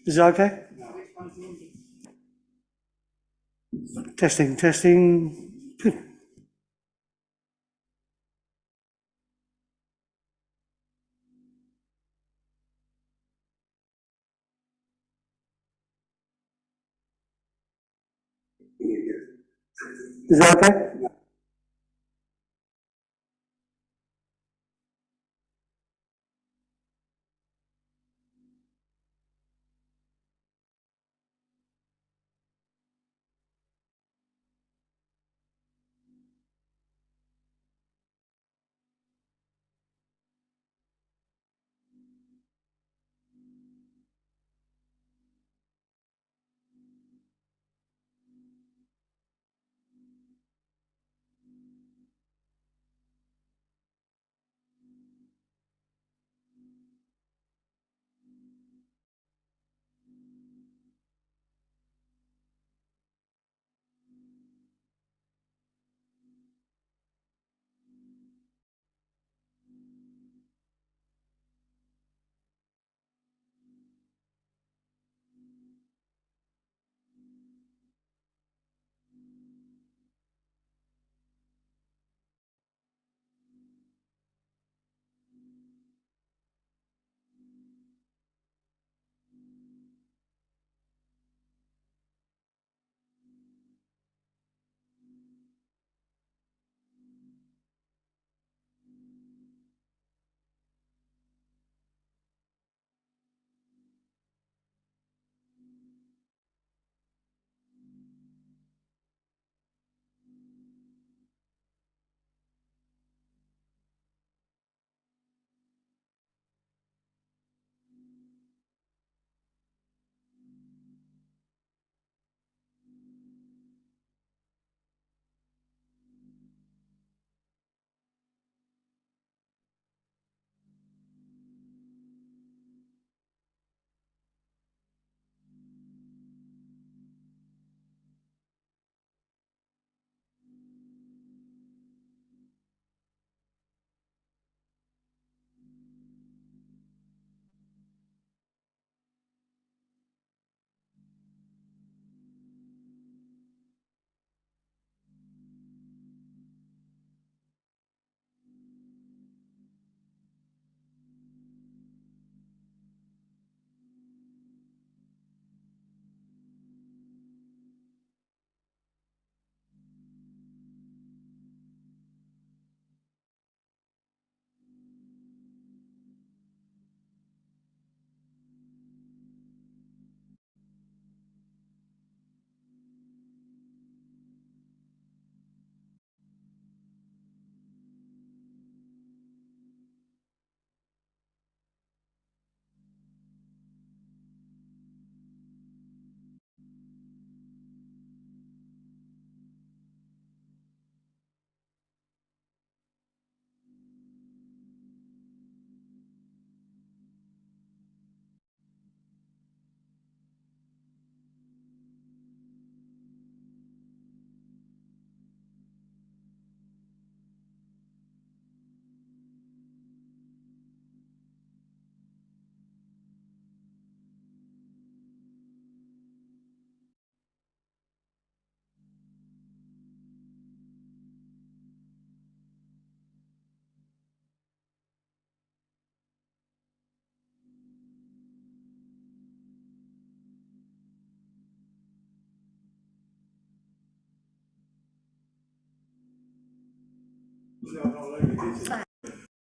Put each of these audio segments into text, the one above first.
Is it okay? Testing, testing. Good. Is that okay?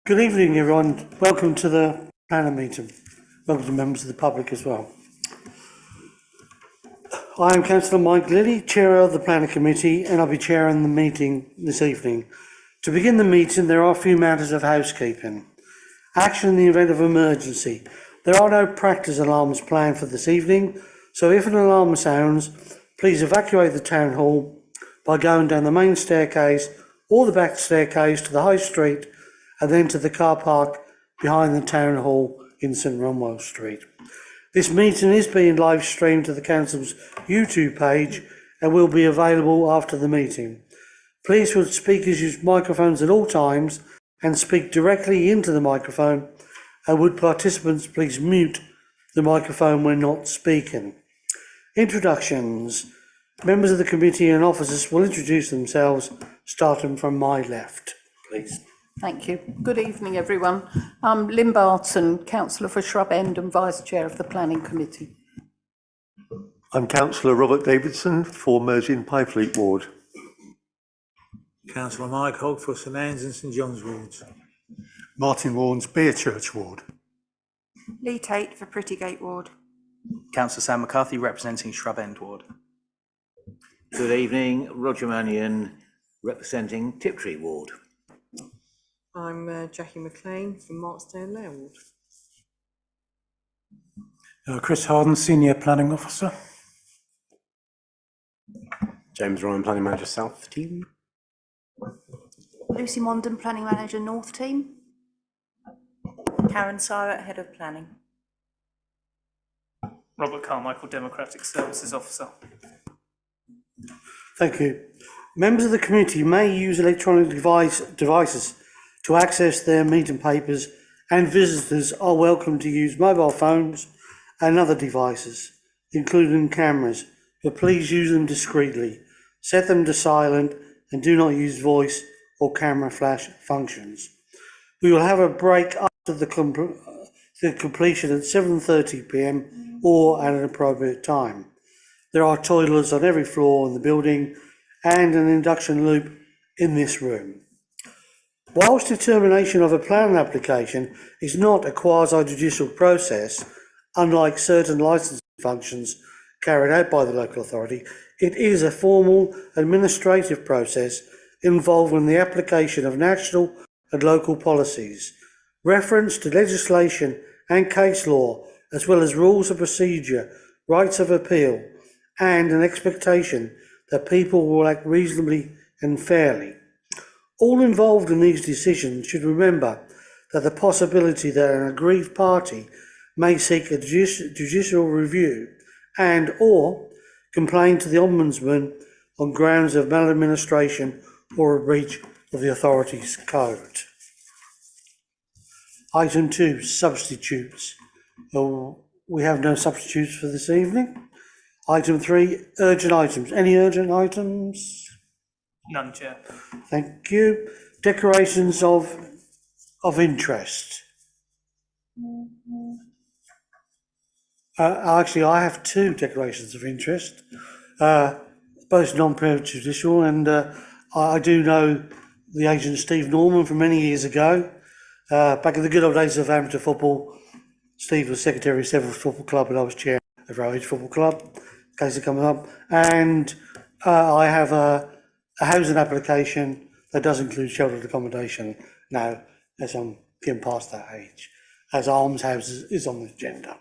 Good evening, everyone. Welcome to the planning meeting. Welcome to members of the public as well. I am Councillor Mike Lilly, Chair of the Planning Committee, and I'll be chairing the meeting this evening. To begin the meeting, there are a few matters of housekeeping. Action in the event of emergency. There are no practice alarms planned for this evening, so if an alarm sounds, please evacuate the town hall by going down the main staircase or the back staircase to the High Street and then to the car park behind the town hall in St Runwell Street. This meeting is being live streamed to the Council's YouTube page and will be available after the meeting. Please would speakers use microphones at all times and speak directly into the microphone, and would participants please mute the microphone when not speaking. Introductions. Members of the committee and officers will introduce themselves, starting from my left, please. Thank you. Good evening, everyone. I'm Lynn Barton, Councillor for Shrub End and Vice Chair of the Planning Committee. I'm Councillor Robert Davidson for Mersey Pyfleet Ward. Councillor Mike Hogg for St Anne's and St John's wards. Martin Warren's Beer Church Ward. Lee Tate for Prettygate Ward. Councillor Sam McCarthy representing Shrub End Ward. Good evening, Roger Mannion representing Tiptree Ward. I'm Jackie McLean from Marksdale Lair Ward. Chris Harden, Senior Planning Officer. James Ryan, Planning Manager South Team. Lucy Mondon, Planning Manager North Team. Karen Sirett, Head of Planning. Robert Carmichael, Democratic Services Officer. Thank you. Members of the committee may use electronic devices to access their meeting papers, and visitors are welcome to use mobile phones and other devices, including cameras, but please use them discreetly. Set them to silent and do not use voice or camera flash functions. We will have a break after the completion at 7:30 p.m. or at an appropriate time. There are toilets on every floor in the building and an induction loop in this room. Whilst determination of a planning application is not a quasi-judicial process, unlike certain licensing functions carried out by the local authority, it is a formal administrative process involving the application of national and local policies, reference to legislation and case law, as well as rules of procedure, rights of appeal, and an expectation that people will act reasonably and fairly. All involved in these decisions should remember that the possibility that an aggrieved party may seek a judicial review and or complain to the Ombudsman on grounds of maladministration or a breach of the authority's code. Item 2, substitutes. We have no substitutes for this evening. Item 3, urgent items. Any urgent items? None, Chair. Thank you. Declarations of interest. Actually, I have 2 declarations of interest, both non-prejudicial, and I do know the agent Steve Norman from many years ago. Back in the good old days of amateur football, Steve was secretary of Seville Football Club and I was chair of Rowage Football Club, in case it comes up. And I have a housing application that does include sheltered accommodation now, as I'm getting past that age, as almshouses is on the agenda.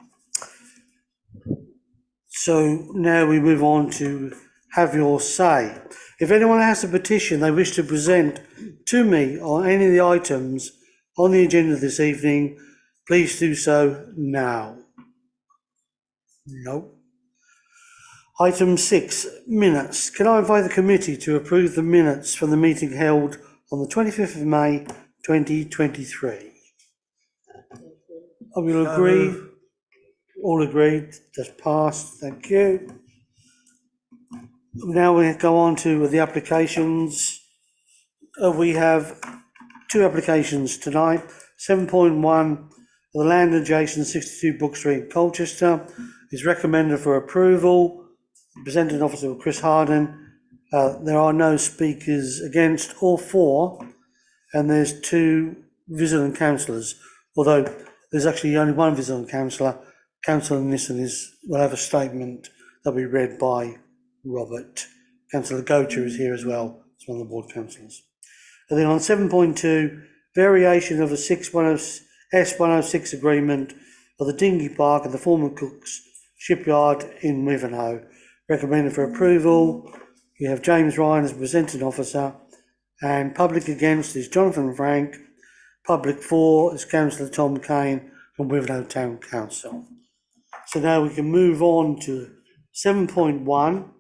So now we move on to have your say. If anyone has a petition they wish to present to me on any of the items on the agenda this evening, please do so now. No. Item 6, minutes. Can I invite the committee to approve the minutes from the meeting held on the 25th of May 2023? I will agree. All agreed. That's passed. Thank you. Now we go on to the applications. We have 2 applications tonight. 7.1, the land adjacent 62 Brook Street, Colchester, is recommended for approval. Presenting officer Chris Harden. There are no speakers against or for, and there's 2 visiting councillors, although there's actually only one visiting councillor. Councillor Nissen will have a statement that'll be read by Robert. Councillor Gocher is here as well, as one of the board councillors. And then on 7.2, variation of a S106 agreement of the Dinghy Park and the former Cook's Shipyard in Wivenhoe. Recommended for approval. You have James Ryan as presenting officer, and public against is Jonathan Frank. Public for is Councillor Tom Kane from Wivenhoe Town Council. So now we can move on to 7.1,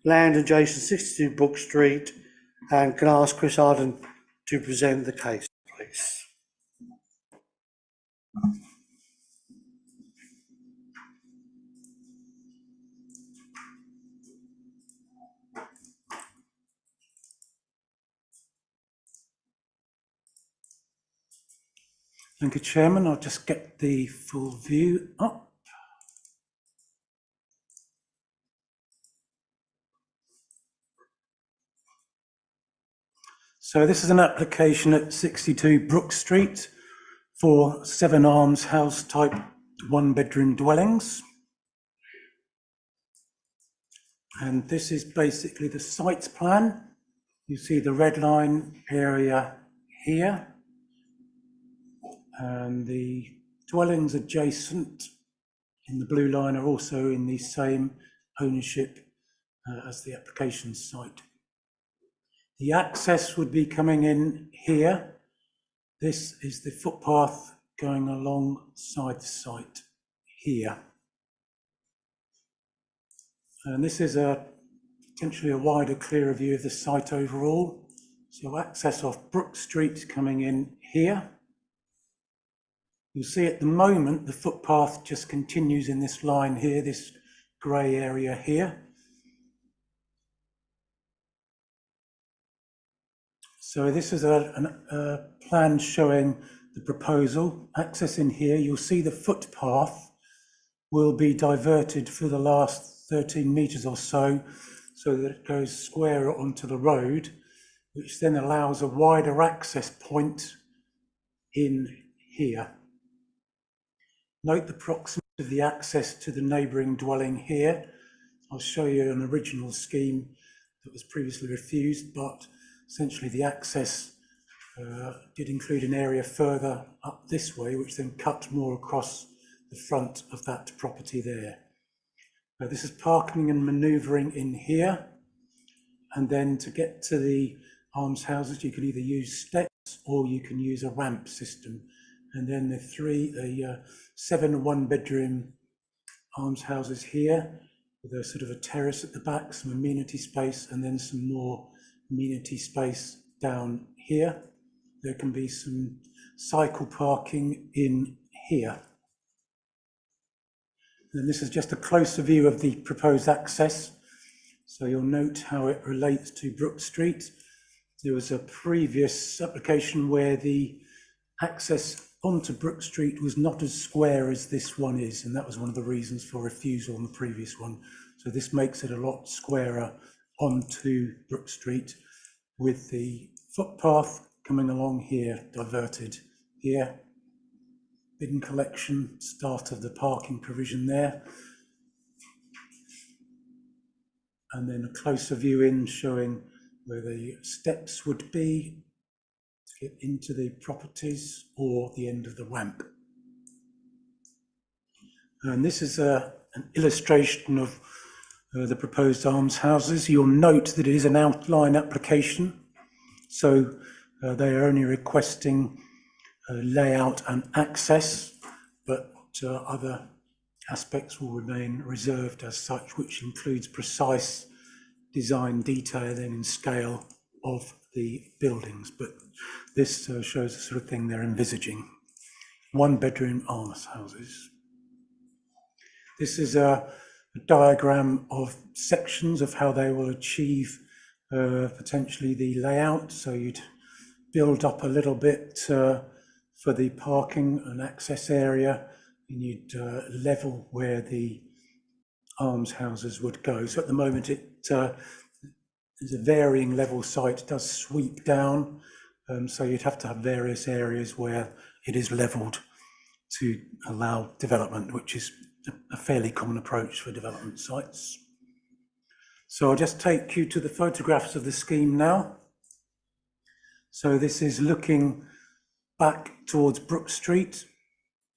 land adjacent 62 Brook Street, and can I ask Chris Harden to present the case, please. Thank you, Chairman. I'll just get the full view up. So this is an application at 62 Brook Street for 7 arms house type 1-bedroom dwellings. And this is basically the site plan. You see the red line area here. And the dwellings adjacent in the blue line are also in the same ownership as the application site. The access would be coming in here. This is the footpath going alongside the site here. And this is potentially a wider, clearer view of the site overall. So access off Brook Street coming in here. You'll see at the moment the footpath just continues in this line here, this grey area here. So this is a plan showing the proposal. Access in here, you'll see the footpath will be diverted for the last 13 metres or so that it goes square onto the road, which then allows a wider access point in here. Note the proximity of the access to the neighbouring dwelling here. I'll show you an original scheme that was previously refused, but essentially the access did include an area further up this way, which then cut more across the front of that property there. This is parking and manoeuvring in here. And then to get to the almshouses, you can either use steps or you can use a ramp system. And then the 7 1-bedroom almshouses here with a sort of a terrace at the back, some amenity space, and then some more amenity space down here. There can be some cycle parking in here. And this is just a closer view of the proposed access. So you'll note how it relates to Brook Street. There was a previous application where the access onto Brook Street was not as square as this one is, and that was one of the reasons for refusal on the previous one. So this makes it a lot squarer onto Brook Street, with the footpath coming along here, diverted here. Bin collection, start of the parking provision there. And then a closer view in showing where the steps would be to get into the properties or the end of the ramp. And this is an illustration of the proposed almshouses. You'll note that it is an outline application, so they are only requesting layout and access, but other aspects will remain reserved as such, which includes precise design detailing and scale of the buildings. But this shows the sort of thing they're envisaging. 1-bedroom almshouses. This is a diagram of sections of how they will achieve potentially the layout. So you'd build up a little bit for the parking and access area, and you'd level where the almshouses would go. So at the moment it is a varying level site. It does sweep down, so you'd have to have various areas where it is levelled to allow development, which is a fairly common approach for development sites. So I'll just take you to the photographs of the scheme now. So this is looking back towards Brook Street.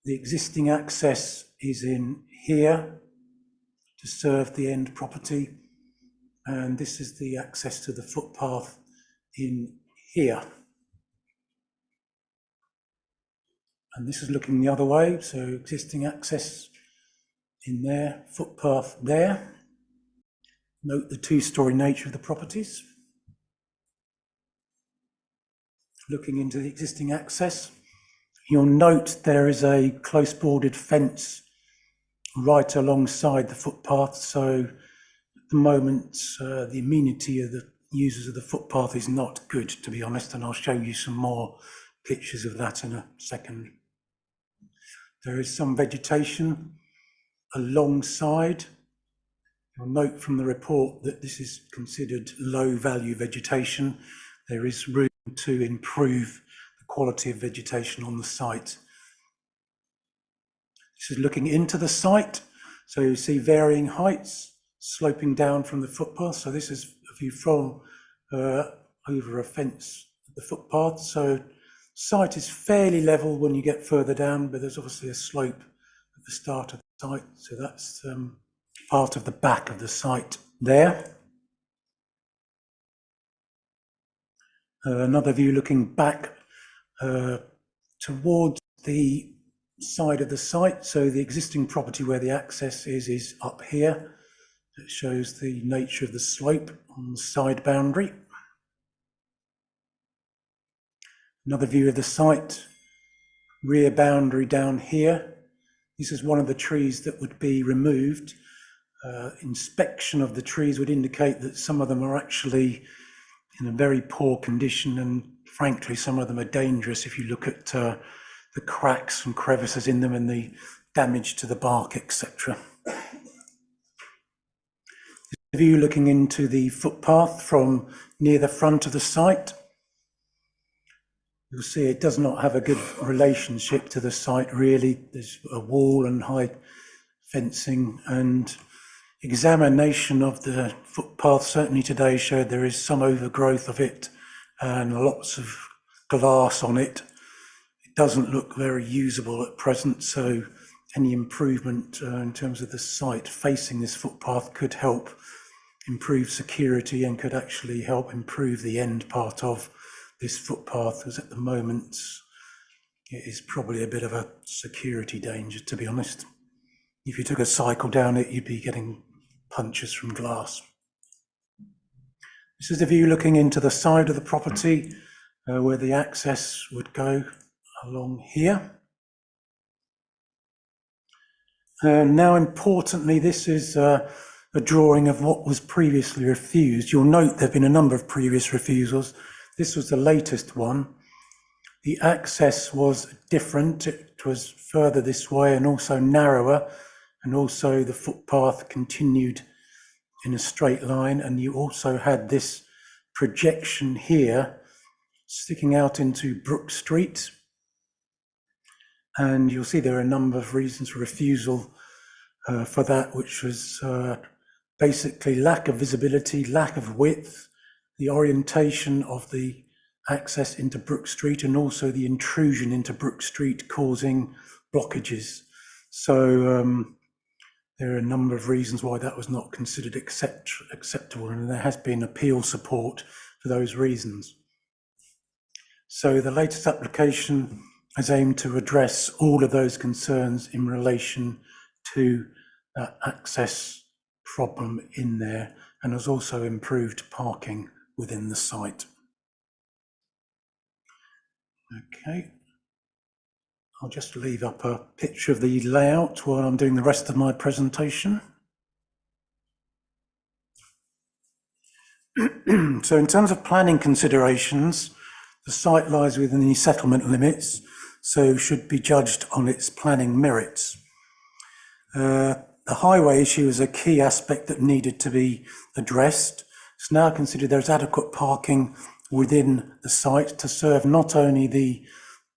The existing access is in here to serve the end property. And this is the access to the footpath in here. And this is looking the other way, so existing access in there, footpath there. Note the 2-storey nature of the properties. Looking into the existing access, you'll note there is a close bordered fence right alongside the footpath, so at the moment the amenity of the users of the footpath is not good, to be honest, and I'll show you some more pictures of that in a second. There is some vegetation alongside. You'll note from the report that this is considered low value vegetation. There is room to improve the quality of vegetation on the site. This is looking into the site. So you see varying heights sloping down from the footpath. So this is a view from over a fence, the footpath. So site is fairly level when you get further down, but there's obviously a slope at the start of the site. So that's part of the back of the site there. Another view looking back towards the side of the site. So the existing property where the access is up here. It shows the nature of the slope on the side boundary. Another view of the site, rear boundary down here. This is one of the trees that would be removed. Inspection of the trees would indicate that some of them are actually in a very poor condition, and frankly some of them are dangerous if you look at the cracks and crevices in them and the damage to the bark, etc. The view looking into the footpath from near the front of the site. You'll see it does not have a good relationship to the site really. There's a wall and high fencing, and examination of the footpath certainly today showed there is some overgrowth of it and lots of glass on it. It doesn't look very usable at present, so any improvement in terms of the site facing this footpath could help improve security and could actually help improve the end part of this footpath, as at the moment it is probably a bit of a security danger, to be honest. If you took a cycle down it, you'd be getting punches from glass. This is the view looking into the side of the property where the access would go along here. Now importantly, this is a drawing of what was previously refused. You'll note there have been a number of previous refusals. This was the latest one. The access was different. It was further this way and also narrower, and also the footpath continued in a straight line, and you also had this projection here sticking out into Brook Street. And you'll see there are a number of reasons for refusal for that, which was basically lack of visibility, lack of width, the orientation of the access into Brook Street, and also the intrusion into Brook Street causing blockages. So there are a number of reasons why that was not considered acceptable, and there has been appeal support for those reasons. So the latest application has aimed to address all of those concerns in relation to that access problem in there, and has also improved parking within the site. Okay, I'll just leave up a picture of the layout while I'm doing the rest of my presentation. So in terms of planning considerations, the site lies within the settlement limits, so should be judged on its planning merits. The highway issue is a key aspect that needed to be addressed. It's now considered there's adequate parking within the site to serve not only the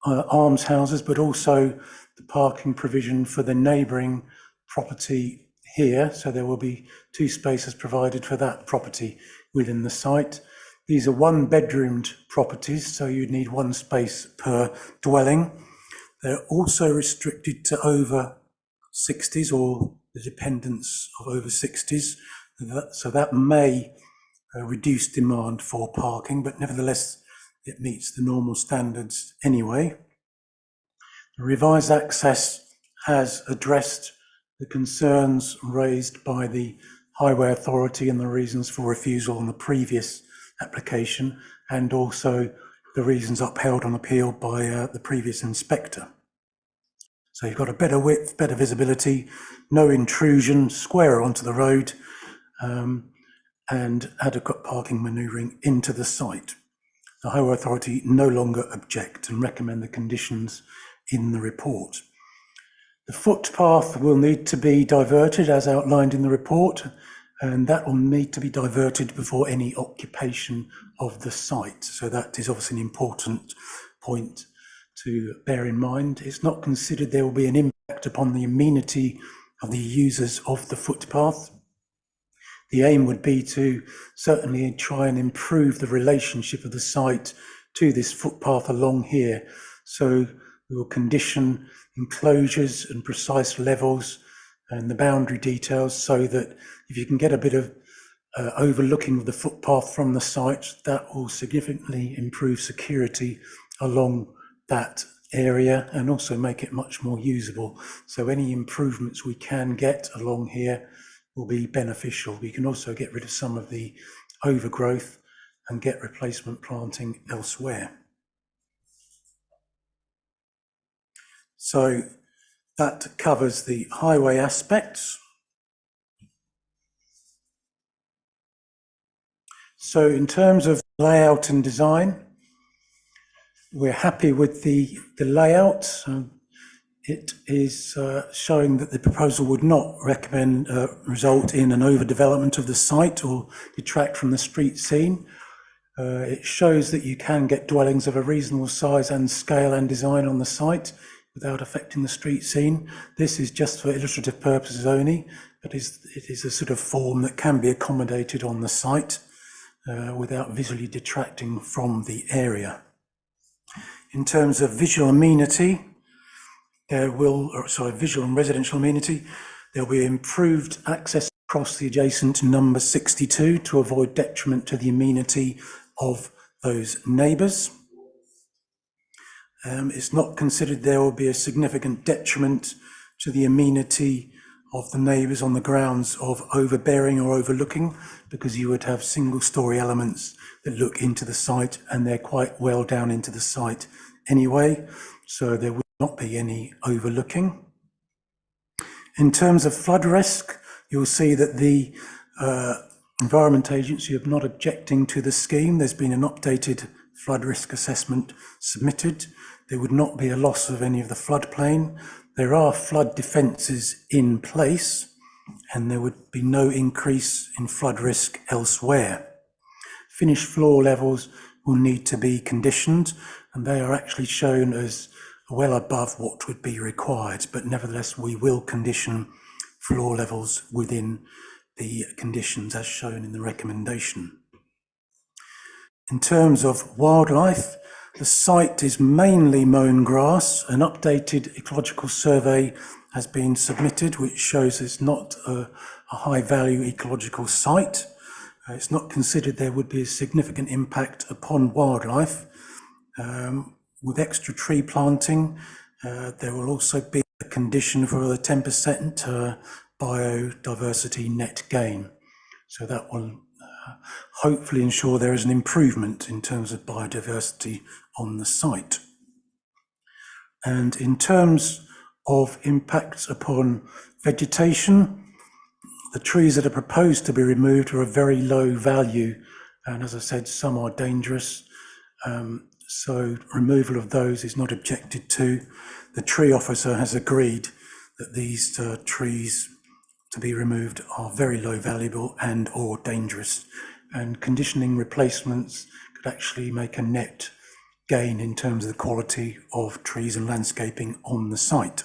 almshouses, but also the parking provision for the neighbouring property here. So there will be 2 spaces provided for that property within the site. These are 1-bedroomed properties, so you'd need 1 space per dwelling. They're also restricted to over 60s or the dependents of over 60s. So that may reduce demand for parking, but nevertheless, it meets the normal standards anyway. The revised access has addressed the concerns raised by the Highway Authority and the reasons for refusal on the previous application, and also the reasons upheld on appeal by the previous inspector. So you've got a better width, better visibility, no intrusion, square onto the road, and adequate parking manoeuvring into the site. The Highway Authority no longer object and recommend the conditions in the report. The footpath will need to be diverted as outlined in the report, and that will need to be diverted before any occupation of the site. So that is obviously an important point to bear in mind. It's not considered there will be an impact upon the amenity of the users of the footpath. The aim would be to certainly try and improve the relationship of the site to this footpath along here. So we will condition enclosures and precise levels and the boundary details so that if you can get a bit of overlooking of the footpath from the site, that will significantly improve security along that area and also make it much more usable. So any improvements we can get along here will be beneficial. We can also get rid of some of the overgrowth and get replacement planting elsewhere. So that covers the highway aspects. So in terms of layout and design, we're happy with the layout. It is showing that the proposal would not result in an overdevelopment of the site or detract from the street scene. It shows that you can get dwellings of a reasonable size and scale and design on the site without affecting the street scene. This is just for illustrative purposes only, but it is a sort of form that can be accommodated on the site without visually detracting from the area. In terms of visual amenity, visual and residential amenity, there will be improved access across the adjacent number 62 to avoid detriment to the amenity of those neighbours. It's not considered there will be a significant detriment to the amenity of the neighbours on the grounds of overbearing or overlooking, because you would have single-storey elements that look into the site, and they're quite well down into the site anyway, so there will not be any overlooking. In terms of flood risk, you'll see that the Environment Agency are not objecting to the scheme. There's been an updated flood risk assessment submitted. There would not be a loss of any of the floodplain. There are flood defences in place, and there would be no increase in flood risk elsewhere. Finished floor levels will need to be conditioned, and they are actually shown as well above what would be required, but nevertheless we will condition floor levels within the conditions as shown in the recommendation. In terms of wildlife, the site is mainly mown grass. An updated ecological survey has been submitted, which shows it's not a high value ecological site. It's not considered there would be a significant impact upon wildlife. With extra tree planting, there will also be a condition for the 10% biodiversity net gain. So that will hopefully ensure there is an improvement in terms of biodiversity on the site. And in terms of impacts upon vegetation, the trees that are proposed to be removed are of very low value, and as I said, some are dangerous. So removal of those is not objected to. The tree officer has agreed that these trees to be removed are very low valuable and or dangerous, and conditioning replacements could actually make a net gain in terms of the quality of trees and landscaping on the site.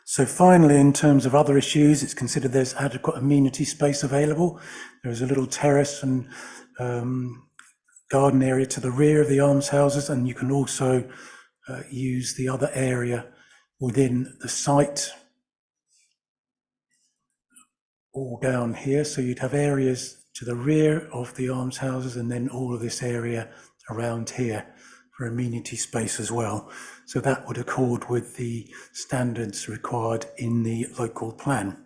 So finally, in terms of other issues, it's considered there's adequate amenity space available. There is a little terrace and garden area to the rear of the almshouses, and you can also use the other area within the site, all down here. So you'd have areas to the rear of the almshouses and then all of this area around here for amenity space as well. So that would accord with the standards required in the local plan.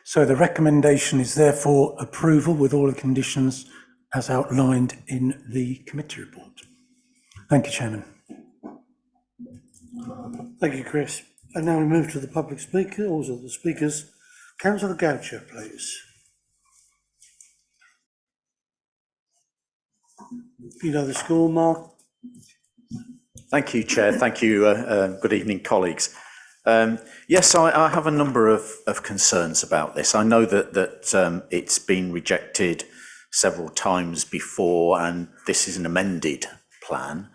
So the recommendation is therefore approval with all the conditions as outlined in the committee report. Thank you, Chairman. Thank you, Chris. And now we move to the public speaker, also the speakers. Councillor Goucher, please. You know the score, Mark. Thank you, Chair. Thank you. Good evening, colleagues. Yes, I have a number of concerns about this. I know that it's been rejected several times before, and this is an amended plan.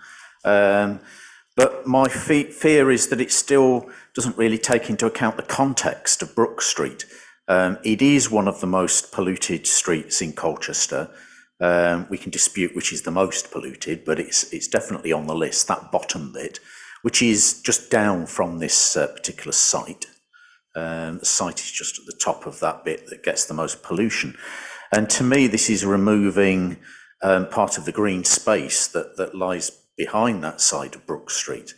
But my fear is that it still doesn't really take into account the context of Brook Street. It is one of the most polluted streets in Colchester. We can dispute which is the most polluted, but it's definitely on the list, that bottom bit, which is just down from this particular site. The site is just at the top of that bit that gets the most pollution. And to me, this is removing part of the green space that lies behind that side of Brook Street.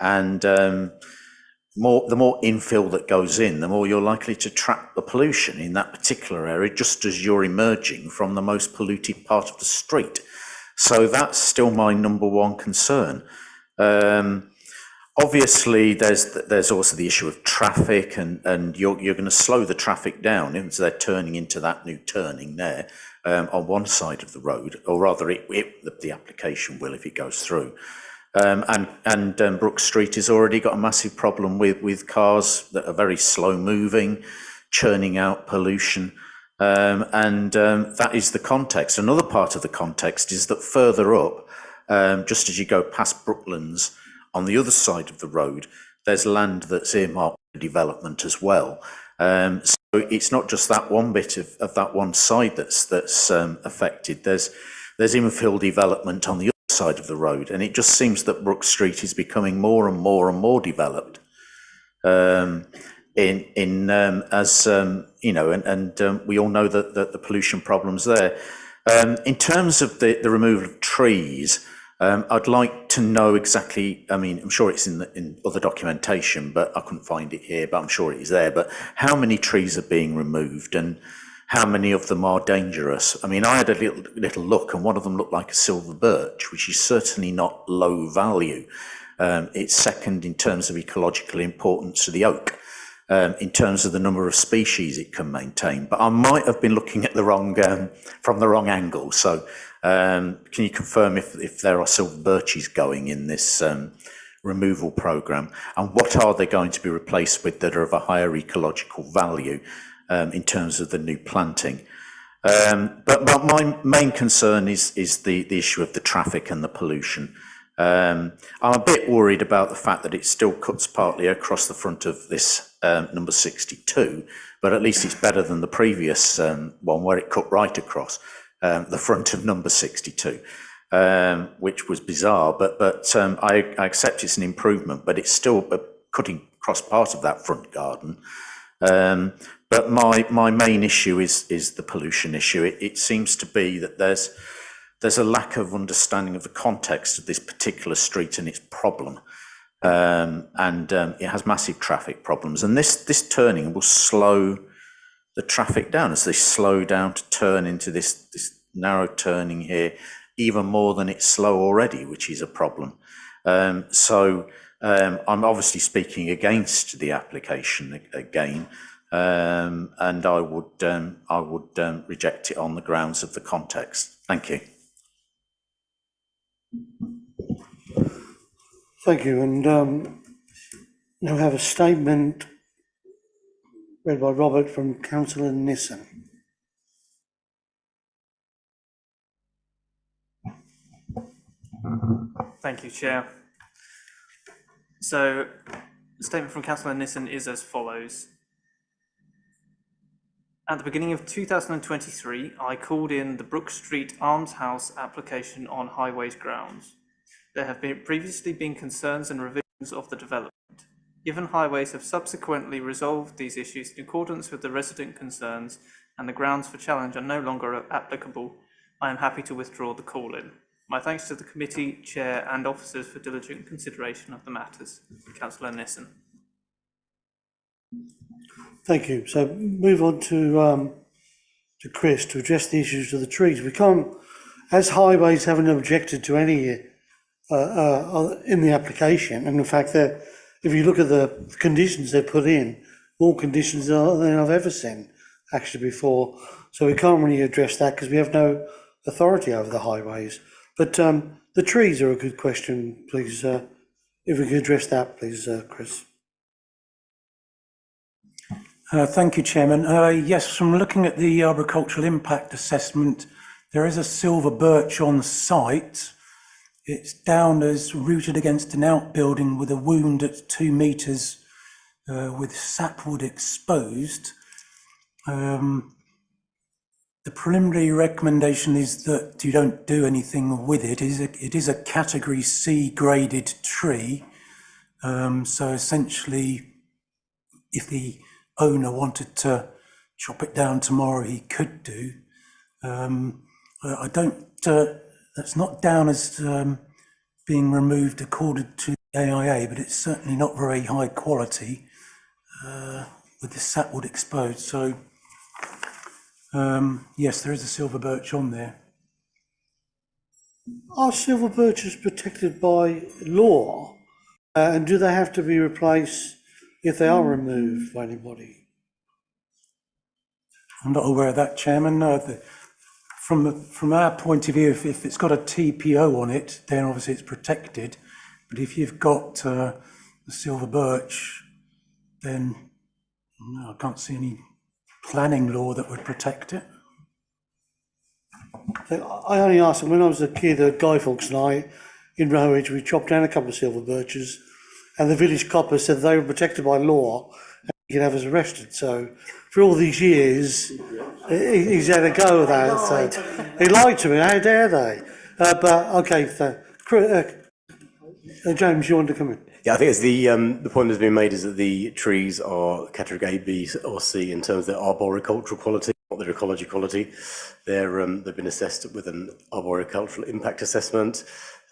And the more infill that goes in, the more you're likely to trap the pollution in that particular area, just as you're emerging from the most polluted part of the street. So that's still my number one concern. Obviously, there's also the issue of traffic, and you're going to slow the traffic down as they're turning into that new turning there on one side of the road, or rather, the application will if it goes through. And Brook Street has already got a massive problem with cars that are very slow moving, churning out pollution, and that is the context. Another part of the context is that further up, just as you go past Brooklands, on the other side of the road, there's land that's earmarked for development as well. So it's not just that one bit of that one side that's affected. There's infill development on the other side of the road, and it just seems that Brook Street is becoming more and more and more developed. We all know that the pollution problems there. In terms of the removal of trees, I'd like to know exactly, I mean, I'm sure it's in other documentation, but I couldn't find it here, but I'm sure it is there. But how many trees are being removed and how many of them are dangerous? I mean, I had a little look, and one of them looked like a silver birch, which is certainly not low value. It's second in terms of ecological importance to the oak, in terms of the number of species it can maintain. But I might have been looking at from the wrong angle. So can you confirm if there are silver birches going in this removal programme, and what are they going to be replaced with that are of a higher ecological value in terms of the new planting? But my main concern is the issue of the traffic and the pollution. I'm a bit worried about the fact that it still cuts partly across the front of this number 62, but at least it's better than the previous one where it cut right across the front of number 62, which was bizarre, but I accept it's an improvement, but it's still cutting across part of that front garden. But my main issue is the pollution issue. It seems to be that there's a lack of understanding of the context of this particular street and its problem. And it has massive traffic problems. And this turning will slow the traffic down as they slow down to turn into this narrow turning here, even more than it's slow already, which is a problem. So I'm obviously speaking against the application again. And I would reject it on the grounds of the context. Thank you. Thank you. And now we have a statement read by Robert from Councillor Nissen. Thank you, Chair. So, the statement from Councillor Nissen is as follows. At the beginning of 2023, I called in the Brook Street Almshouse application on highways grounds. There have previously been concerns and revisions of the development. Given highways have subsequently resolved these issues in accordance with the resident concerns and the grounds for challenge are no longer applicable, I am happy to withdraw the call-in. My thanks to the committee, chair and officers for diligent consideration of the matters. Councillor Nissen. Thank you. So move on to Chris to address the issues of the trees. We can't, as highways haven't objected to any in the application, and in fact, if you look at the conditions they put in, more conditions than I've ever seen actually before. So we can't really address that because we have no authority over the highways. But the trees are a good question, please. If we could address that, please, Chris. Thank you, Chairman. Yes, from looking at the arboricultural impact assessment, there is a silver birch on site. It's down as rooted against an outbuilding with a wound at 2 metres with sapwood exposed. The preliminary recommendation is that you don't do anything with it. It is a category C graded tree. So essentially, if the owner wanted to chop it down tomorrow, he could do. I don't, that's not down as being removed according to the AIA, but it's certainly not very high quality with the sapwood exposed. So yes, there is a silver birch on there. Are silver birches protected by law? And do they have to be replaced if they are removed by anybody? I'm not aware of that, Chairman. From our point of view, if it's got a TPO on it, then obviously it's protected. But if you've got the silver birch, then no, I can't see any planning law that would protect it. I only asked them when I was a kid at Guy Fawkes Night in Rowage, we chopped down a couple of silver birches, and the village copper said they were protected by law and he could have us arrested. So for all these years, he's had a go at that. So he lied to me. How dare they? But okay, James, you want to come in? Yeah, I think it's the point that's been made is that the trees are category A, B, or C in terms of their arboricultural quality, not their ecology quality. They've been assessed with an arboricultural impact assessment,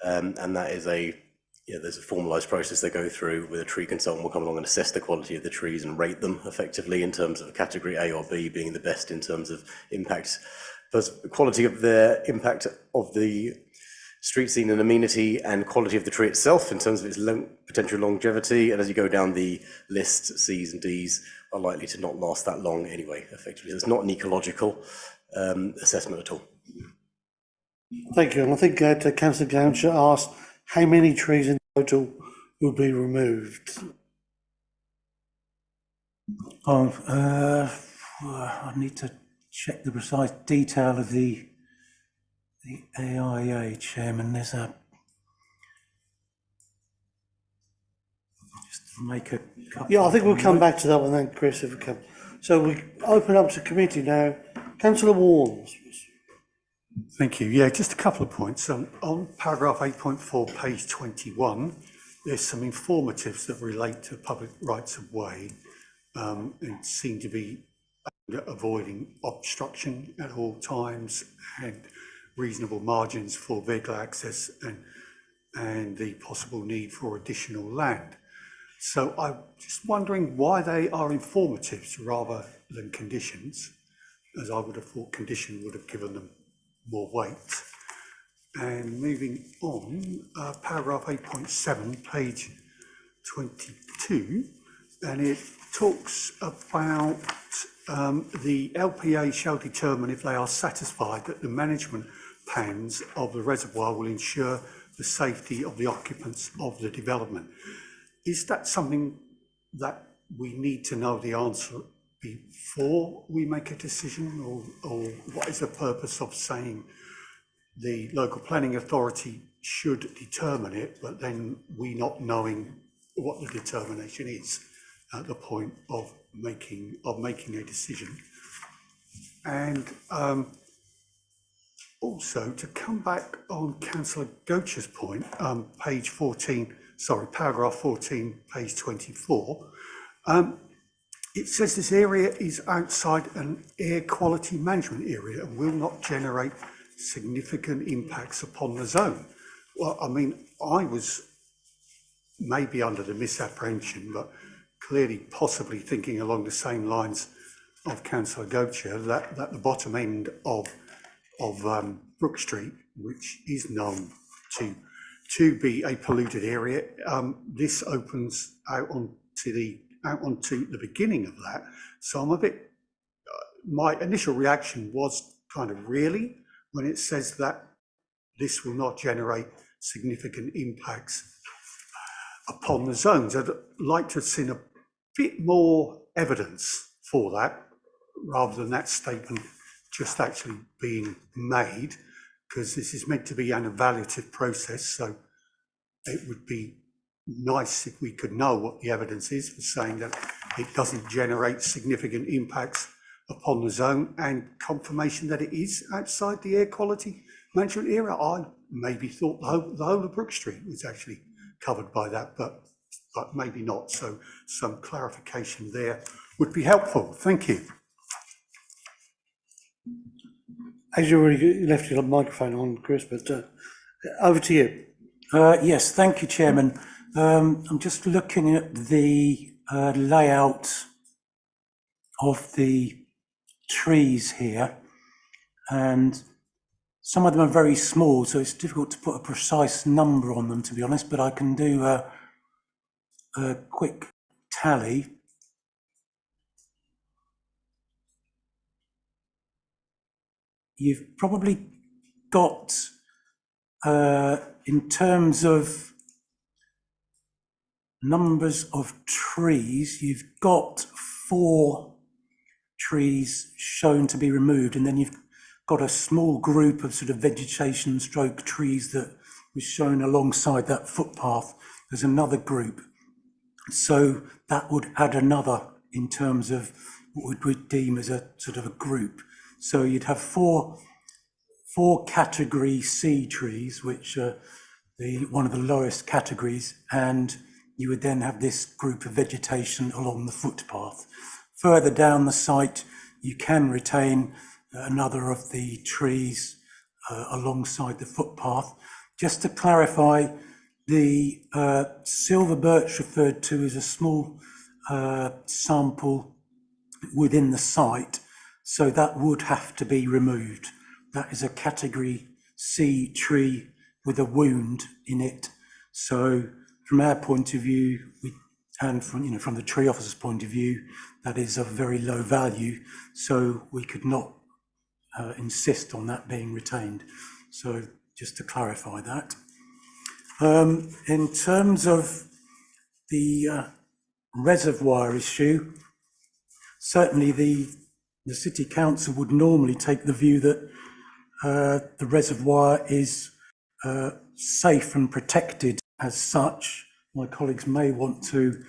and that is there's a formalised process they go through with a tree consultant will come along and assess the quality of the trees and rate them effectively in terms of category A or B being the best in terms of impact. But the quality of their impact of the street scene and amenity and quality of the tree itself in terms of its potential longevity, and as you go down the list, C's and D's are likely to not last that long anyway, effectively. It's not an ecological assessment at all. Thank you. And I think Councillor Goucher asked how many trees in total will be removed. I need to check the precise detail of the AIA, Chairman. There's a just to make a couple. Yeah, I think we'll come back to that one then, Chris, if we can. So we open up to committee now. Councillor Warnes. Thank you. Yeah, just a couple of points. On paragraph 8.4, page 21, there's some informatives that relate to public rights of way and seem to be avoiding obstruction at all times and reasonable margins for vehicle access and the possible need for additional land. So I'm just wondering why they are informatives rather than conditions, as I would have thought condition would have given them more weight. And moving on, paragraph 8.7, page 22, and it talks about the LPA shall determine if they are satisfied that the management plans of the reservoir will ensure the safety of the occupants of the development. Is that something that we need to know the answer before we make a decision, or what is the purpose of saying the local planning authority should determine it, but then we not knowing what the determination is at the point of making a decision? And also to come back on Councillor Gocher's point, page 14, sorry, paragraph 14, page 24. It says this area is outside an air quality management area and will not generate significant impacts upon the zone. Well, I mean, I was maybe under the misapprehension, but clearly possibly thinking along the same lines of Councillor Gocher, that the bottom end of Brook Street, which is known to be a polluted area, this opens out onto the beginning of that. So I'm a bit, my initial reaction was kind of really, when it says that this will not generate significant impacts upon the zones. I'd like to have seen a bit more evidence for that, rather than that statement just actually being made, because this is meant to be an evaluative process, so it would be nice if we could know what the evidence is for saying that it doesn't generate significant impacts upon the zone, and confirmation that it is outside the air quality management area. I maybe thought the whole of Brook Street was actually covered by that, but maybe not. So some clarification there would be helpful. Thank you. As you already left your microphone on, Chris, but over to you. Yes, thank you, Chairman. I'm just looking at the layout of the trees here, and some of them are very small, so it's difficult to put a precise number on them, to be honest, but I can do a quick tally. You've probably got, in terms of numbers of trees, you've got 4 trees shown to be removed, and then you've got a small group of sort of vegetation stroke trees that was shown alongside that footpath. There's another group. So that would add another in terms of what we would deem as a sort of a group. So you'd have four category C trees, which are one of the lowest categories, and you would then have this group of vegetation along the footpath. Further down the site, you can retain another of the trees alongside the footpath. Just to clarify, the silver birch referred to is a small sample within the site, so that would have to be removed. That is a category C tree with a wound in it. So from our point of view, and from the tree officer's point of view, that is of very low value, so we could not insist on that being retained. So just to clarify that. In terms of the reservoir issue, certainly the City Council would normally take the view that the reservoir is safe and protected as such. My colleagues may want to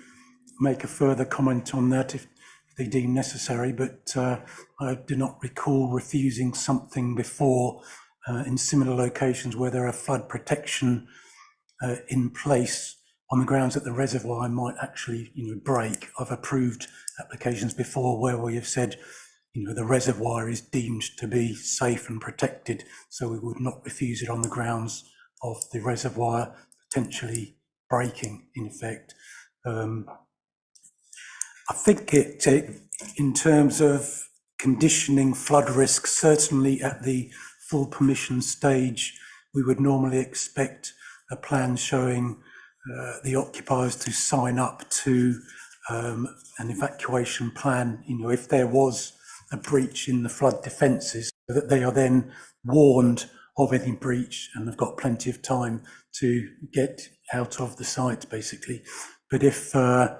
make a further comment on that if they deem necessary, but I do not recall refusing something before in similar locations where there are flood protection in place on the grounds that the reservoir might actually break. I've approved applications before where we have said the reservoir is deemed to be safe and protected, so we would not refuse it on the grounds of the reservoir potentially breaking, in effect. I think in terms of conditioning flood risk, certainly at the full permission stage, we would normally expect a plan showing the occupiers to sign up to an evacuation plan, if there was a breach in the flood defences, so that they are then warned of any breach and have got plenty of time to get out of the site, basically. But if the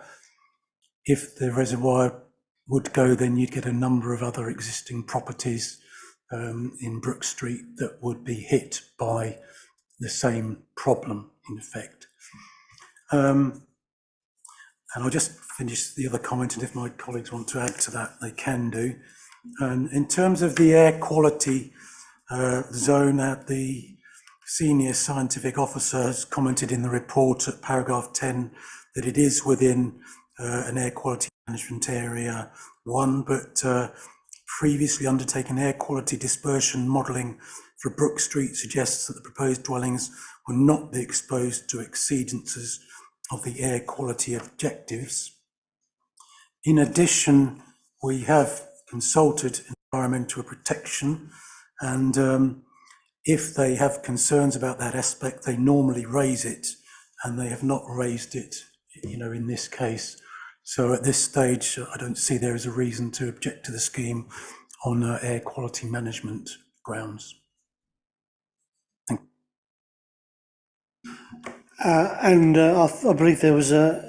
reservoir would go, then you'd get a number of other existing properties in Brook Street that would be hit by the same problem, in effect. And I'll just finish the other comment, and if my colleagues want to add to that, they can do. And in terms of the air quality zone, the senior scientific officer has commented in the report at paragraph 10 that it is within an air quality management area 1, but previously undertaken air quality dispersion modelling for Brook Street suggests that the proposed dwellings will not be exposed to exceedances of the air quality objectives. In addition, we have consulted Environmental Protection, and if they have concerns about that aspect, they normally raise it, and they have not raised it, in this case. So at this stage, I don't see there is a reason to object to the scheme on air quality management grounds. Thank you. And I believe there was an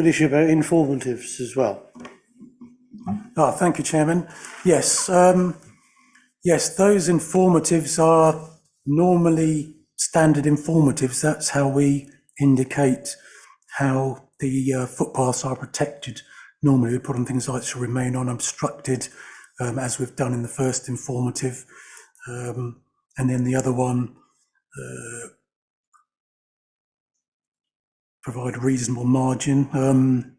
issue about informatives as well. Thank you, Chairman. Yes, yes, those informatives are normally standard informatives. That's how we indicate how the footpaths are protected. Normally we put on things like to remain unobstructed, as we've done in the first informative. And then the other one, provide a reasonable margin.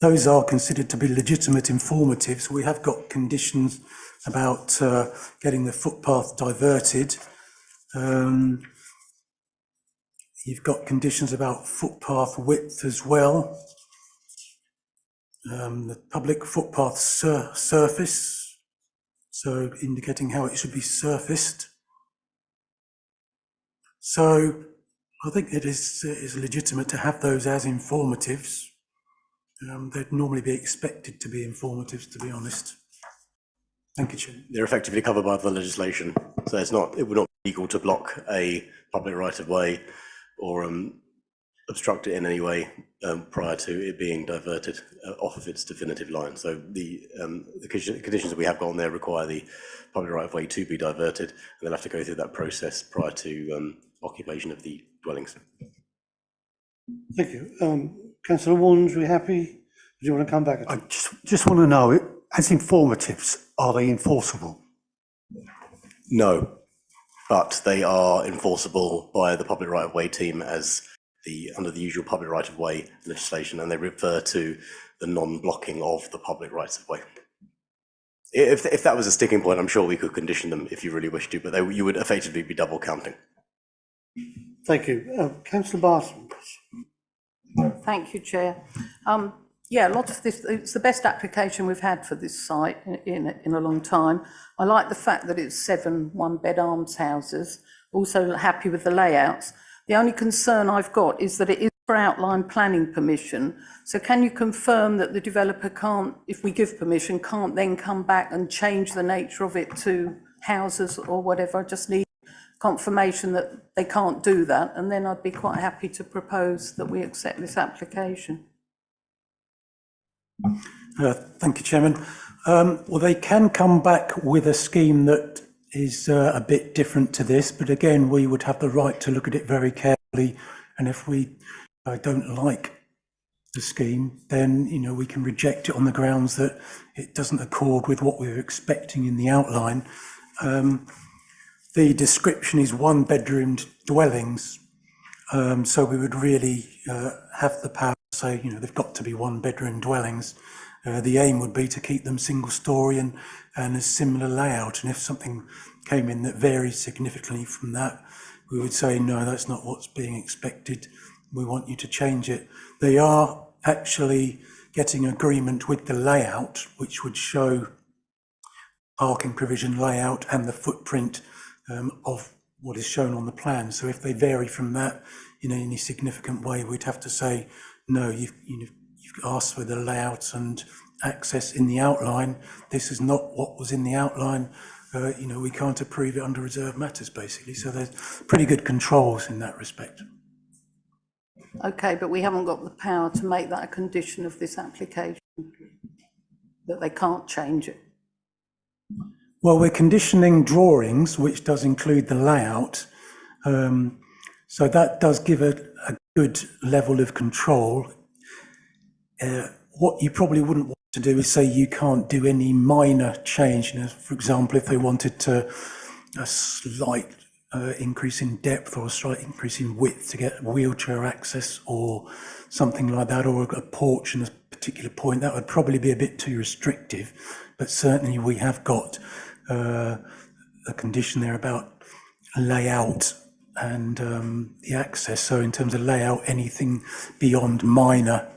Those are considered to be legitimate informatives. We have got conditions about getting the footpath diverted. You've got conditions about footpath width as well. The public footpath surface, so indicating how it should be surfaced. So I think it is legitimate to have those as informatives. They'd normally be expected to be informatives, to be honest. Thank you, Chair. They're effectively covered by the legislation, so it would not be legal to block a public right of way or obstruct it in any way prior to it being diverted off of its definitive line. So the conditions that we have got on there require the public right of way to be diverted, and they'll have to go through that process prior to occupation of the dwellings. Thank you. Councillor Warnes, we happy? Do you want to come back? I just want to know, as informatives, are they enforceable? No, but they are enforceable by the public right of way team as under the usual public right of way legislation, and they refer to the non-blocking of the public rights of way. If that was a sticking point, I'm sure we could condition them if you really wish to, but you would effectively be double counting. Thank you. Councillor Barton. Thank you, Chair. Yeah, a lot of this, it's the best application we've had for this site in a long time. I like the fact that it's 7 one-bed almshouses. Also happy with the layouts. The only concern I've got is that it is for outline planning permission. So can you confirm that the developer can't, if we give permission, can't then come back and change the nature of it to houses or whatever? I just need confirmation that they can't do that, and then I'd be quite happy to propose that we accept this application. Thank you, Chairman. Well, they can come back with a scheme that is a bit different to this, but again, we would have the right to look at it very carefully, and if we don't like the scheme, then we can reject it on the grounds that it doesn't accord with what we were expecting in the outline. The description is one-bedroomed dwellings, so we would really have the power to say, they've got to be one-bedroom dwellings. The aim would be to keep them single-storey and a similar layout, and if something came in that varies significantly from that, we would say, no, that's not what's being expected. We want you to change it. They are actually getting agreement with the layout, which would show parking provision layout and the footprint of what is shown on the plan. So if they vary from that in any significant way, we'd have to say, no, you've asked for the layout and access in the outline. This is not what was in the outline. We can't approve it under reserved matters, basically. So there's pretty good controls in that respect. Okay, but we haven't got the power to make that a condition of this application, that they can't change it. Well, we're conditioning drawings, which does include the layout. So that does give a good level of control. What you probably wouldn't want to do is say you can't do any minor change. For example, if they wanted a slight increase in depth or a slight increase in width to get wheelchair access or something like that, or a porch in a particular point, that would probably be a bit too restrictive. But certainly we have got a condition there about layout and the access. So in terms of layout, anything beyond minor,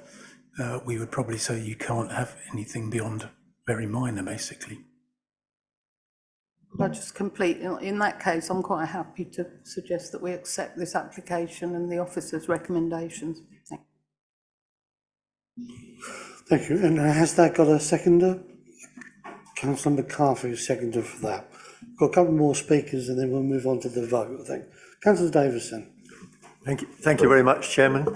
we would probably say you can't have anything beyond very minor, basically. I just complete, in that case, I'm quite happy to suggest that we accept this application and the officer's recommendations. Thank you. And has that got a seconder? Councillor McCarthy is seconder for that. Got a couple more speakers and then we'll move on to the vote, I think. Councillor Davison. Thank you very much, Chairman.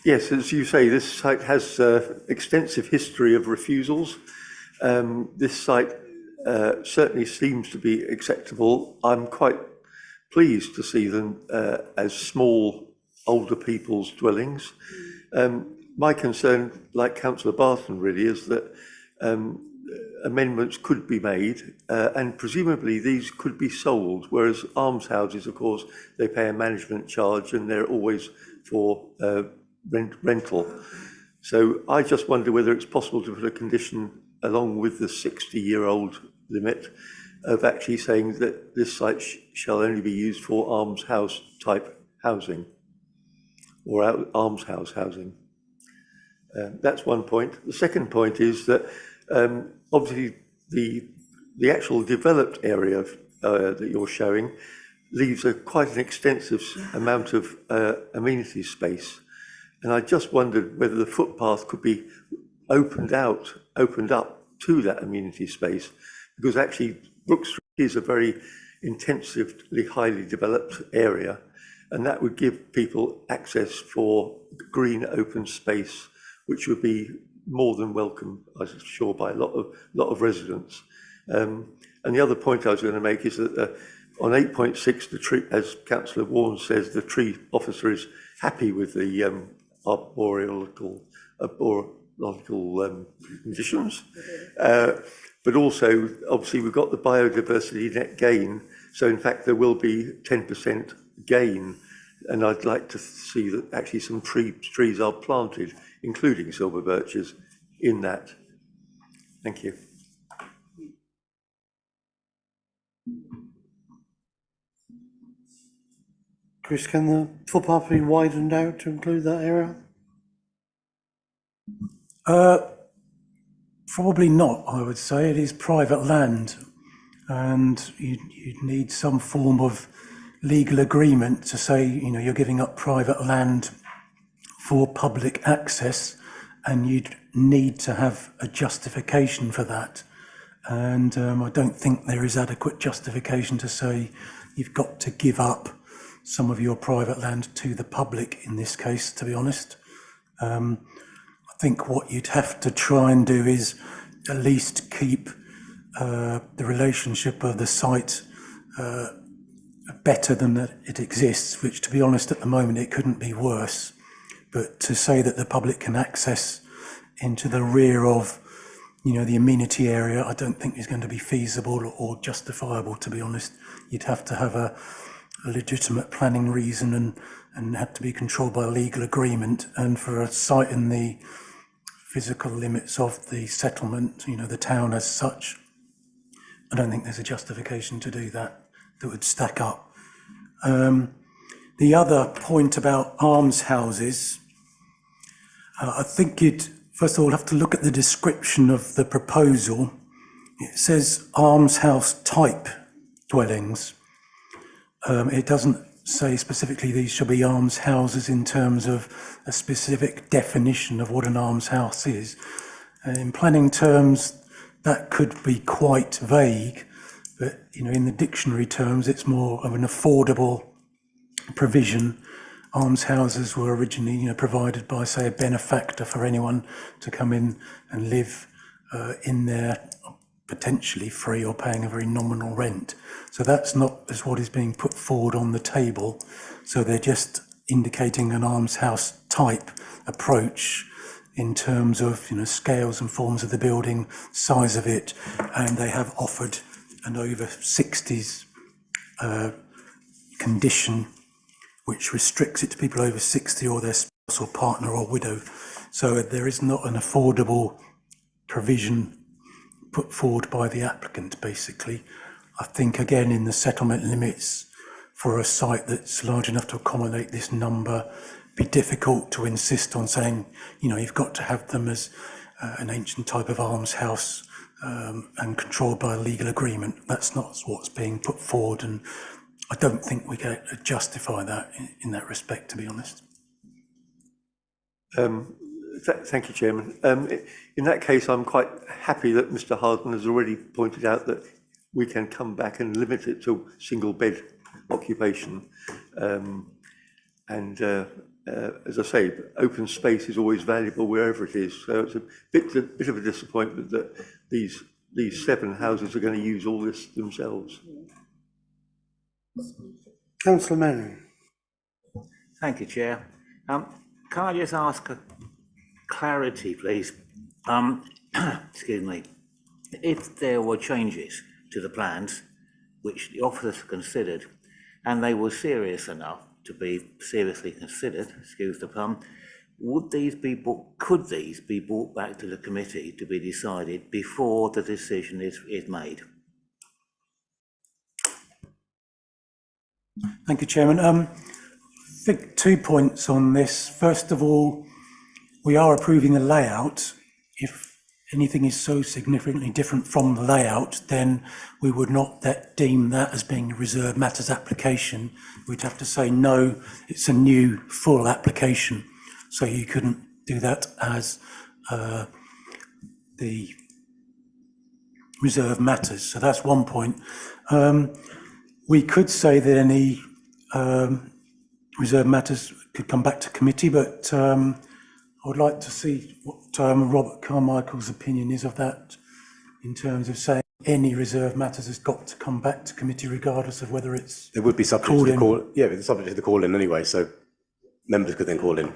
Yes, as you say, this site has extensive history of refusals. This site certainly seems to be acceptable. I'm quite pleased to see them as small, older people's dwellings. My concern, like Councillor Barton really, is that amendments could be made and presumably these could be sold, whereas almshouses, of course, they pay a management charge and they're always for rental. So I just wonder whether it's possible to put a condition along with the 60-year-old limit of actually saying that this site shall only be used for almshouse type housing or almshouse housing. That's one point. The second point is that obviously the actual developed area that you're showing leaves quite an extensive amount of amenity space. And I just wondered whether the footpath could be opened up to that amenity space, because actually Brook Street is a very intensively, highly developed area, and that would give people access for green open space, which would be more than welcome, I'm sure, by a lot of residents. And the other point I was going to make is that on 8.6, the tree, as Councillor Warren says, the tree officer is happy with the arboreological conditions. But also, obviously, we've got the biodiversity net gain. So in fact, there will be 10% gain. And I'd like to see that actually some trees are planted, including silver birches, in that. Thank you. Chris, can the footpath be widened out to include that area? Probably not, I would say. It is private land, and you'd need some form of legal agreement to say, you know, you're giving up private land for public access, and you'd need to have a justification for that. And I don't think there is adequate justification to say you've got to give up some of your private land to the public in this case, to be honest. I think what you'd have to try and do is at least keep the relationship of the site better than that it exists, which, to be honest, at the moment it couldn't be worse. But to say that the public can access into the rear of, you know, the amenity area, I don't think is going to be feasible or justifiable, to be honest. You'd have to have a legitimate planning reason and had to be controlled by a legal agreement. And for a site in the physical limits of the settlement, you know, the town as such, I don't think there's a justification to do that would stack up. The other point about almshouses, I think you'd first of all have to look at the description of the proposal. It says almshouse type dwellings. It doesn't say specifically these shall be almshouses in terms of a specific definition of what an almshouse is. In planning terms, that could be quite vague, but, you know, in the dictionary terms, it's more of an affordable provision. Almshouses were originally, you know, provided by, say, a benefactor for anyone to come in and live in there, potentially free or paying a very nominal rent. So that's not as what is being put forward on the table. So they're just indicating an almshouse type approach in terms of, you know, scales and forms of the building, size of it, and they have offered an over 60s condition, which restricts it to people over 60 or their spouse or partner or widow. So there is not an affordable provision put forward by the applicant, basically. I think, again, in the settlement limits for a site that's large enough to accommodate this number, be difficult to insist on saying, you know, you've got to have them as an ancient type of almshouse and controlled by a legal agreement. That's not what's being put forward, and I don't think we can justify that in that respect, to be honest. Thank you, Chairman. In that case, I'm quite happy that Mr. Harden has already pointed out that we can come back and limit it to single bed occupation. And as I say, open space is always valuable wherever it is. So it's a bit of a disappointment that these 7 houses are going to use all this themselves. Councillor Manning. Thank you, Chair. Can I just ask a clarity, please? Excuse me. If there were changes to the plans, which the officers considered, and they were serious enough to be seriously considered, excuse the pun, could these be brought back to the committee to be decided before the decision is made? Thank you, Chairman. I think 2 points on this. First of all, we are approving the layout. If anything is so significantly different from the layout, then we would not deem that as being a reserved matters application. We'd have to say, no, it's a new full application. So you couldn't do that as the reserved matters. So that's 1 point. We could say that any reserved matters could come back to committee, but I would like to see what Robert Carmichael's opinion is of that, in terms of saying any reserved matters has got to come back to committee regardless of whether it's It would be subject to the call. Yeah, it's subject to the call in anyway, so members could then call in.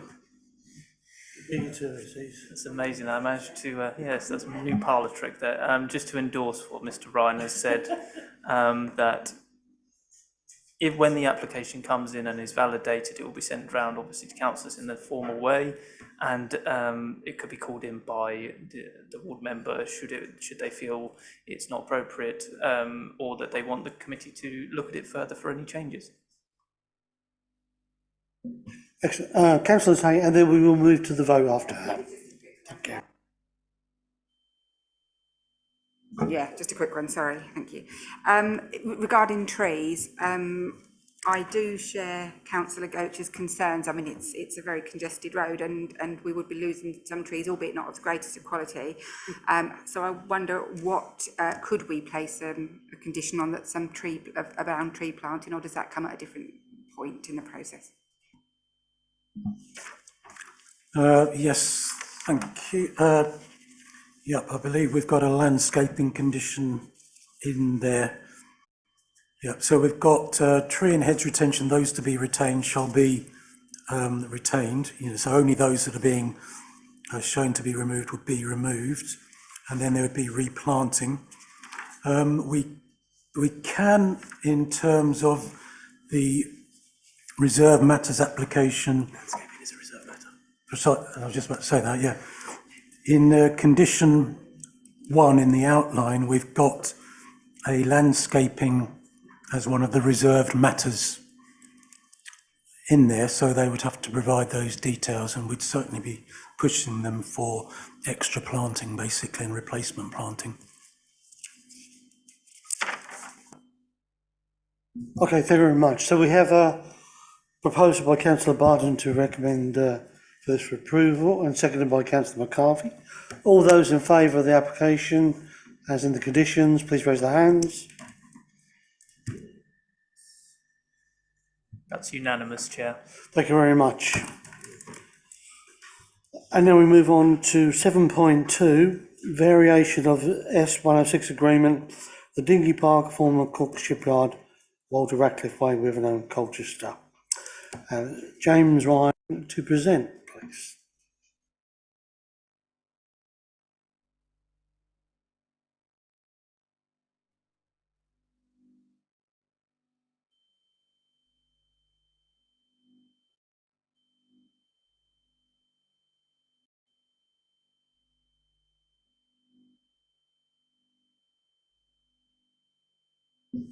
It's amazing. I managed to, yes, that's a new parlour trick there. Just to endorse what Mr. Ryan has said, that when the application comes in and is validated, it will be sent round obviously to councillors in the formal way, and it could be called in by the ward member should they feel it's not appropriate, or that they want the committee to look at it further for any changes. Excellent. Councillor Tay, and then we will move to the vote after that. Okay. Yeah, just a quick one, sorry, thank you. Regarding trees, I do share Councillor Goach's concerns. I mean, it's a very congested road, and we would be losing some trees, albeit not of the greatest of quality. So I wonder what could we place a condition on, that some around tree planting, or does that come at a different point in the process? Yes, thank you. Yep, I believe we've got a landscaping condition in there. Yep, so we've got tree and hedge retention, those to be retained shall be retained. So only those that are being shown to be removed would be removed, and then there would be replanting. We can, in terms of the reserve matters application. Landscaping is a reserve matter. I was just about to say that, yeah. In condition 1 in the outline, we've got a landscaping as one of the reserved matters in there, so they would have to provide those details, and we'd certainly be pushing them for extra planting, basically, and replacement planting. Okay, thank you very much. So we have a proposal by Councillor Barton to recommend first for approval, and seconded by Councillor McCarthy. All those in favour of the application, as in the conditions, please raise their hands. That's unanimous, Chair. Thank you very much. And now we move on to 7.2, variation of S106 agreement, the Dinghy Park, former Cook Shipyard, Walter Ratcliffe Way, Wivenhoe, Colchester. James Ryan to present, please.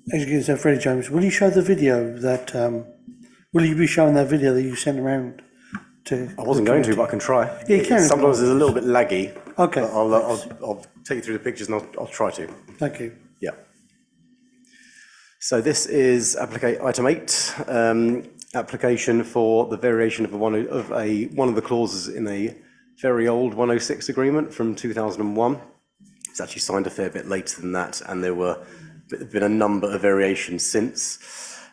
Excuse me, Freddie James, will you show the video that, will you be showing that video that you sent around to? I wasn't going to, but I can try. Yeah, you can. Sometimes it's a little bit laggy. Okay. But I'll take you through the pictures, and I'll try to. Thank you. Yeah. So this is item 8, application for the variation of one of the clauses in a very old 106 agreement from 2001. It's actually signed a fair bit later than that, and there have been a number of variations since.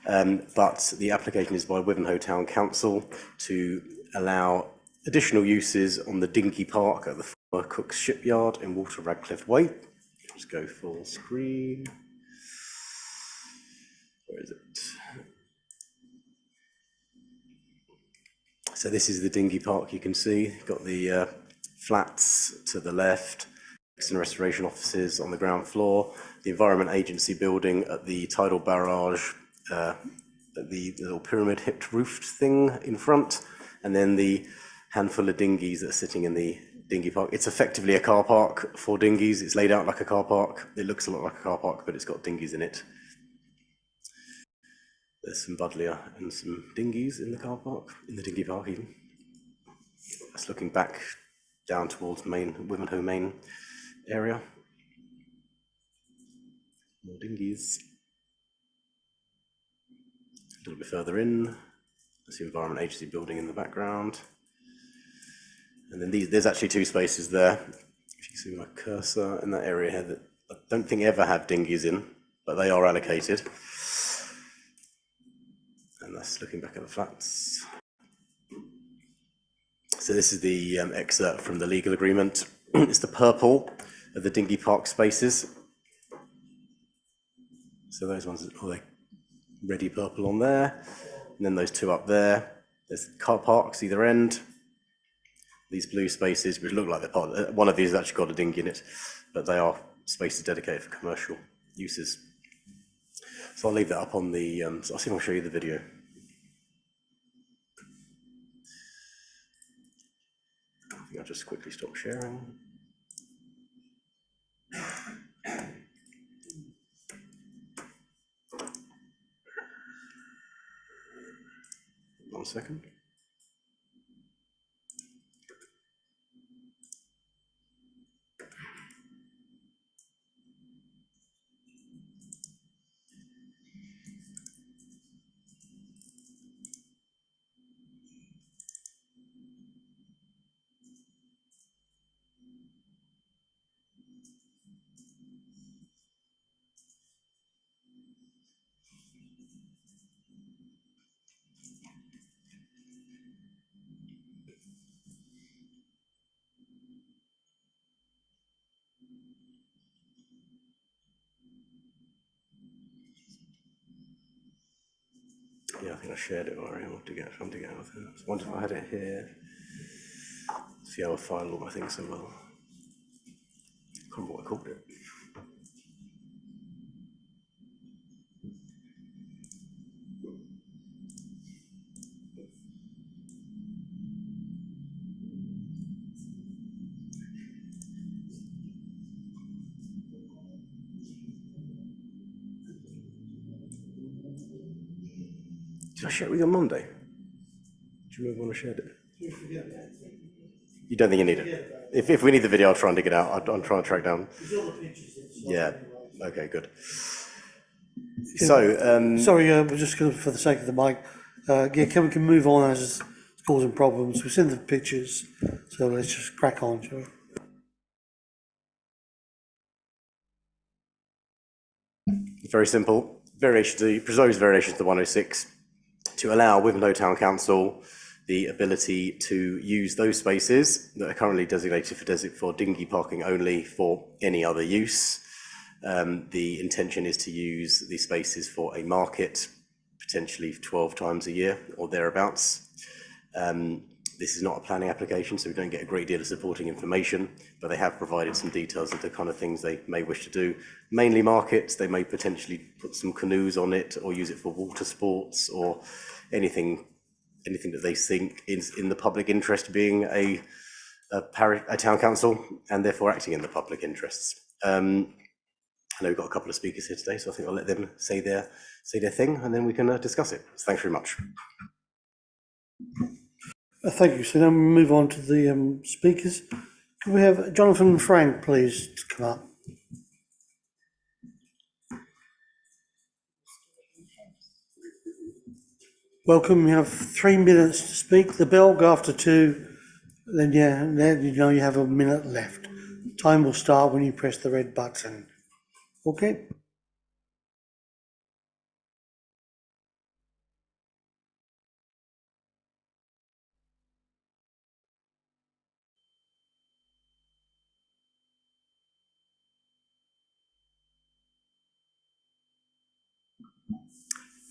But the application is by Wivenhoe Town Council to allow additional uses on the Dinghy Park at the former Cook's Shipyard in Walter Radcliffe Way. Let's go full screen. Where is it? So this is the Dinghy Park, you can see. Got the flats to the left, and restoration offices on the ground floor, the Environment Agency building at the tidal barrage, at the little pyramid hipped roofed thing in front, and then the handful of dinghies that are sitting in the Dinghy Park. It's effectively a car park for dinghies. It's laid out like a car park. It looks a lot like a car park, but it's got dinghies in it. There's some buddleia and some dinghies in the car park, in the Dinghy Park even. That's looking back down towards Wivenhoe main area. More dinghies. A little bit further in, that's the Environment Agency building in the background. And then there's actually two spaces there. If you see my cursor in that area here that I don't think ever have dinghies in, but they are allocated. And that's looking back at the flats. So this is the excerpt from the legal agreement. It's the purple of the Dinghy Park spaces. So those ones are like ready purple on there. And then those two up there. There's car parks either end. These blue spaces, which look like they're part, one of these has actually got a dinghy in it, but they are spaces dedicated for commercial uses. So I'll leave that up on the, so I'll see if I'll show you the video. I think I'll just quickly stop sharing. One second. Yeah, I think I shared it already. I want to get it out of here. I wonder if I had it here. See how I file all my things so well. I can't remember what I called it. Did I share it with you on Monday? Do you remember when I shared it? You don't think you need it? If we need the video, I'll try and dig it out. I'll try and track down. Yeah. Okay, good. So, sorry, we're just going to, for the sake of the mic, yeah, we can move on as it's causing problems. We've seen the pictures, so let's just crack on, shall we? Very simple. Proposed variation to the 106 to allow Wivenhoe Town Council the ability to use those spaces that are currently designated for dinghy parking only for any other use. The intention is to use these spaces for a market, potentially 12 times a year or thereabouts. This is not a planning application, so we don't get a great deal of supporting information, but they have provided some details of the kind of things they may wish to do. Mainly markets. They may potentially put some canoes on it or use it for water sports or anything that they think is in the public interest, being a town council and therefore acting in the public interests. I know we've got a couple of speakers here today, so I think I'll let them say their thing and then we can discuss it. So thanks very much. Thank you. So now we move on to the speakers. Can we have Jonathan Frank, please, to come up? Welcome. You have 3 minutes to speak. The bell will go after 2. Then, yeah, then you know you have a minute left. Time will start when you press the red button. Okay.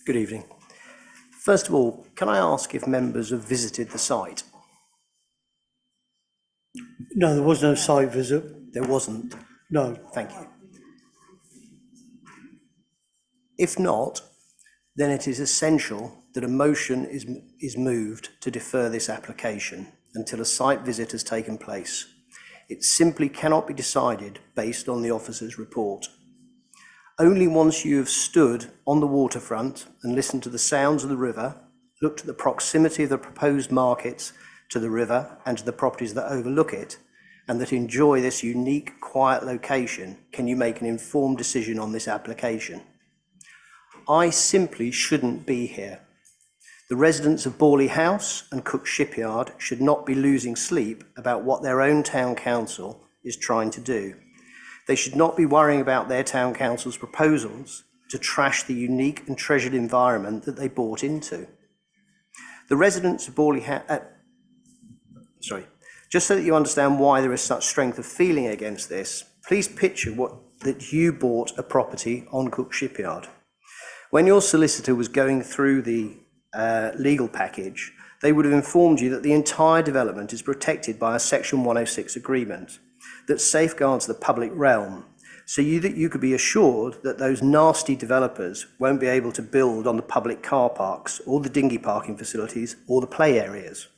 Good evening. First of all, can I ask if members have visited the site? No, there was no site visit. There wasn't. No. Thank you. If not, then it is essential that a motion is moved to defer this application until a site visit has taken place. It simply cannot be decided based on the officer's report. Only once you have stood on the waterfront and listened to the sounds of the river, looked at the proximity of the proposed markets to the river and to the properties that overlook it, and that enjoy this unique, quiet location, can you make an informed decision on this application. I simply shouldn't be here. The residents of Borley House and Cook Shipyard should not be losing sleep about what their own town council is trying to do. They should not be worrying about their town council's proposals to trash the unique and treasured environment that they bought into. The residents of Borley House, just so that you understand why there is such strength of feeling against this, please picture that you bought a property on Cook Shipyard. When your solicitor was going through the legal package, they would have informed you that the entire development is protected by a Section 106 agreement that safeguards the public realm, so that you could be assured that those nasty developers won't be able to build on the public car parks or the dinghy parking facilities or the play areas.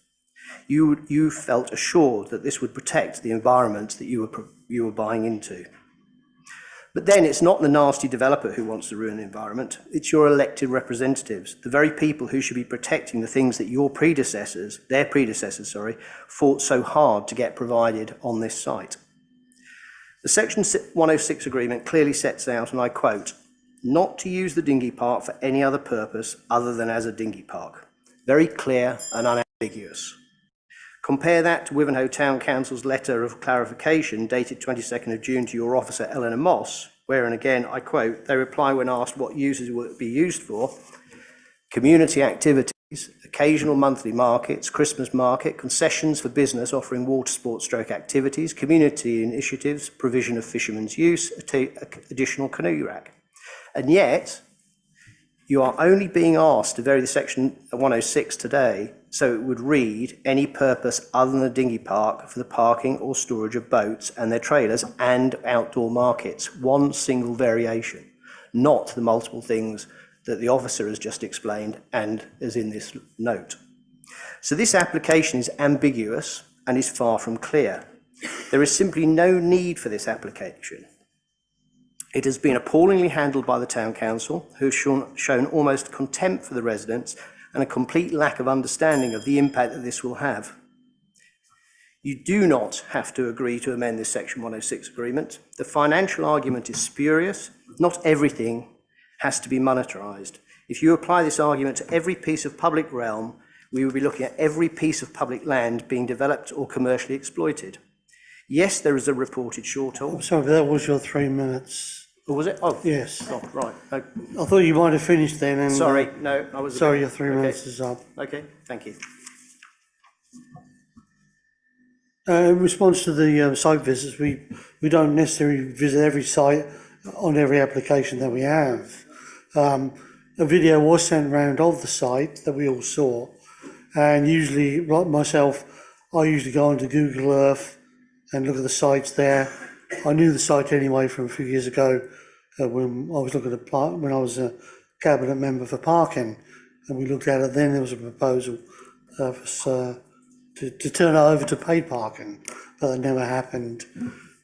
You felt assured that this would protect the environment that you were buying into. But then it's not the nasty developer who wants to ruin the environment, it's your elected representatives, the very people who should be protecting the things that their predecessors, fought so hard to get provided on this site. The Section 106 agreement clearly sets out, and I quote, not to use the dinghy park for any other purpose other than as a dinghy park. Very clear and unambiguous. Compare that to Wivenhoe Town Council's letter of clarification dated 22nd of June to your officer, Eleanor Moss, where, and again, I quote, they reply when asked what uses will it be used for: community activities, occasional monthly markets, Christmas market, concessions for business offering water sports stroke activities, community initiatives, provision of fishermen's use, additional canoe rack. And yet, you are only being asked to vary the Section 106 today, so it would read any purpose other than the dinghy park for the parking or storage of boats and their trailers and outdoor markets. One single variation, not the multiple things that the officer has just explained and is in this note. So this application is ambiguous and is far from clear. There is simply no need for this application. It has been appallingly handled by the Town Council, who have shown almost contempt for the residents and a complete lack of understanding of the impact that this will have. You do not have to agree to amend this Section 106 agreement. The financial argument is spurious. Not everything has to be monetarised. If you apply this argument to every piece of public realm, we would be looking at every piece of public land being developed or commercially exploited. Yes, there is a reported shortfall. I'm sorry, but that was your 3 minutes. Or was it? Oh, yes. Oh, right. I thought you might have finished then. And, sorry, no, I was. Sorry, your 3 minutes is up. Okay, thank you. In response to the site visits, we don't necessarily visit every site on every application that we have. A video was sent around of the site that we all saw, and usually, like myself, I usually go onto Google Earth and look at the sites there. I knew the site anyway from a few years ago when I was looking at when I was a cabinet member for parking, and we looked at it. Then there was a proposal for us to turn it over to paid parking, but that never happened.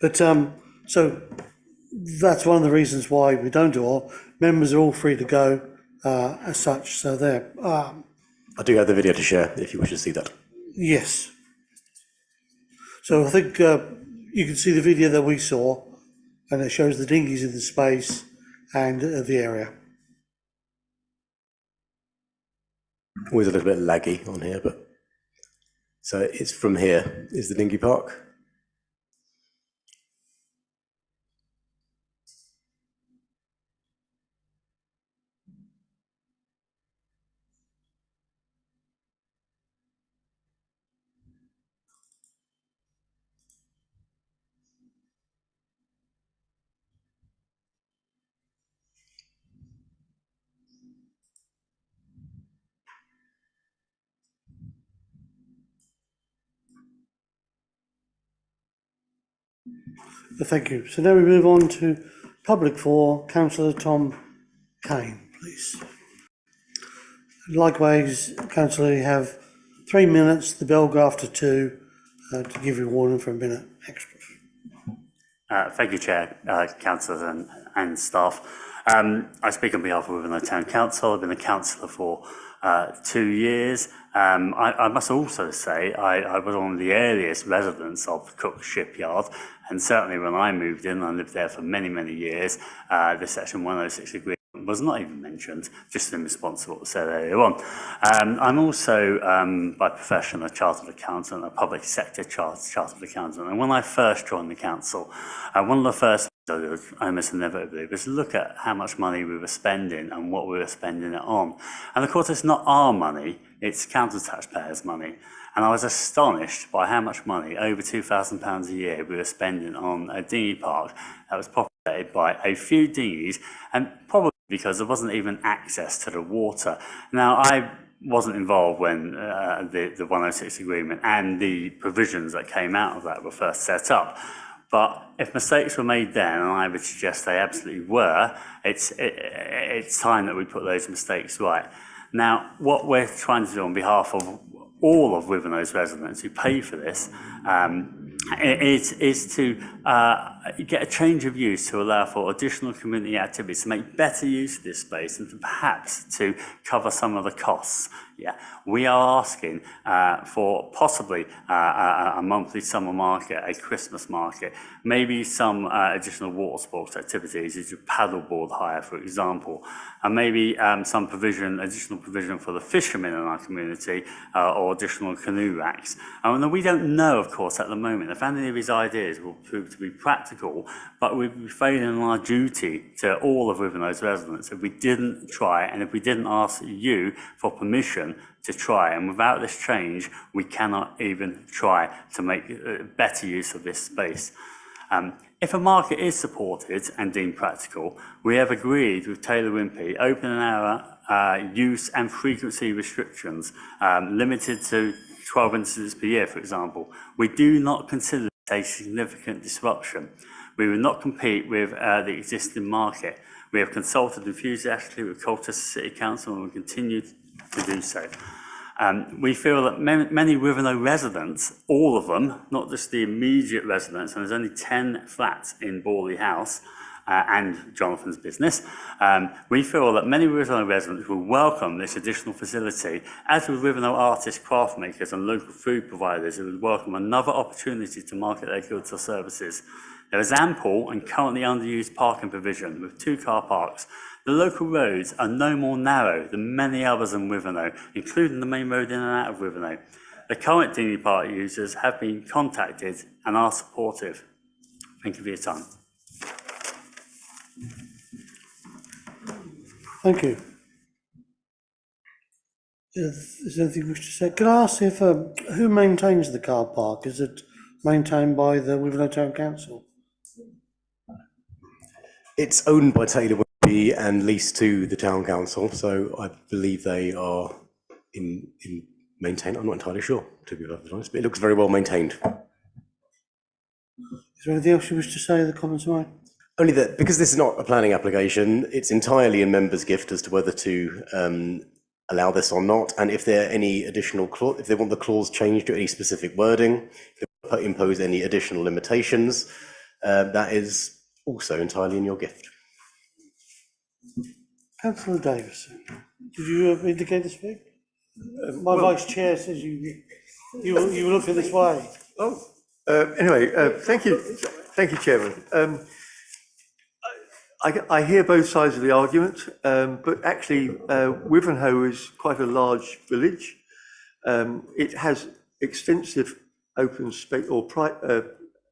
But so that's one of the reasons why we don't do all. Members are all free to go as such. So there. I do have the video to share if you wish to see that. Yes. So I think you can see the video that we saw, and it shows the dinghies in the space and the area. Always a little bit laggy on here, but so it's from here is the Dinghy Park. Thank you. So now we move on to public for Councillor Tom Kane, please. Likewise, Councillor, you have 3 minutes. The bell go after 2 to give you a warning for a minute extra. Thank you, Chair, councillors and staff. I speak on behalf of Wivenhoe Town Council. I've been a councillor for 2 years. I must also say I was one of the earliest residents of Cook Shipyard, and certainly when I moved in, I lived there for many, many years, the Section 106 agreement was not even mentioned, just in response to what was said earlier on. I'm also, by profession, a chartered accountant, a public sector chartered accountant, and when I first joined the council, one of the first things I did, almost inevitably, was look at how much money we were spending and what we were spending it on. And of course, it's not our money, it's council taxpayers' money. And I was astonished by how much money, over £2,000 a year, we were spending on a dinghy park that was populated by a few dinghies, and probably because there wasn't even access to the water. Now, I wasn't involved when the 106 agreement and the provisions that came out of that were first set up. But if mistakes were made then, and I would suggest they absolutely were, it's time that we put those mistakes right. Now, what we're trying to do on behalf of all of Wivenhoe's residents who pay for this is to get a change of use to allow for additional community activities, to make better use of this space and to perhaps to cover some of the costs. Yeah, we are asking for possibly a monthly summer market, a Christmas market, maybe some additional water sports activities, as your paddleboard hire, for example, and maybe some additional provision for the fishermen in our community, or additional canoe racks. And we don't know, of course, at the moment if any of these ideas will prove to be practical, but we'd be failing in our duty to all of Wivenhoe's residents if we didn't try and if we didn't ask you for permission to try. And without this change, we cannot even try to make better use of this space. If a market is supported and deemed practical, we have agreed with Taylor Wimpey opening our use and frequency restrictions limited to 12 incidents per year, for example. We do not consider it a significant disruption. We will not compete with the existing market. We have consulted enthusiastically with Colchester City Council and will continue to do so. We feel that many Wivenhoe residents, all of them, not just the immediate residents, and there's only 10 flats in Borley House and Jonathan's business, we feel that many Wivenhoe residents will welcome this additional facility, as with Wivenhoe artists, craft makers and local food providers who would welcome another opportunity to market their goods or services. There is ample and currently underused parking provision with 2 car parks. The local roads are no more narrow than many others in Wivenhoe, including the main road in and out of Wivenhoe. The current Dinghy Park users have been contacted and are supportive. Thank you for your time. Thank you. Is there anything you wish to say? Can I ask if who maintains the car park? Is it maintained by the Wivenhoe Town Council? It's owned by Taylor Wimpey and leased to the town council, so I believe they are in maintained. I'm not entirely sure, to be perfectly honest, but it looks very well maintained. Is there anything else you wish to say in the comments, Mike? Only that because this is not a planning application, it's entirely in members' gift as to whether to allow this or not, and if there are any additional if they want the clause changed to any specific wording, if they impose any additional limitations, that is also entirely in your gift. Councillor Davison, did you indicate to speak? My vice chair says you were looking this way. Oh, anyway, thank you, Chairman. I hear both sides of the argument, but actually, Wivenhoe is quite a large village. It has extensive open space or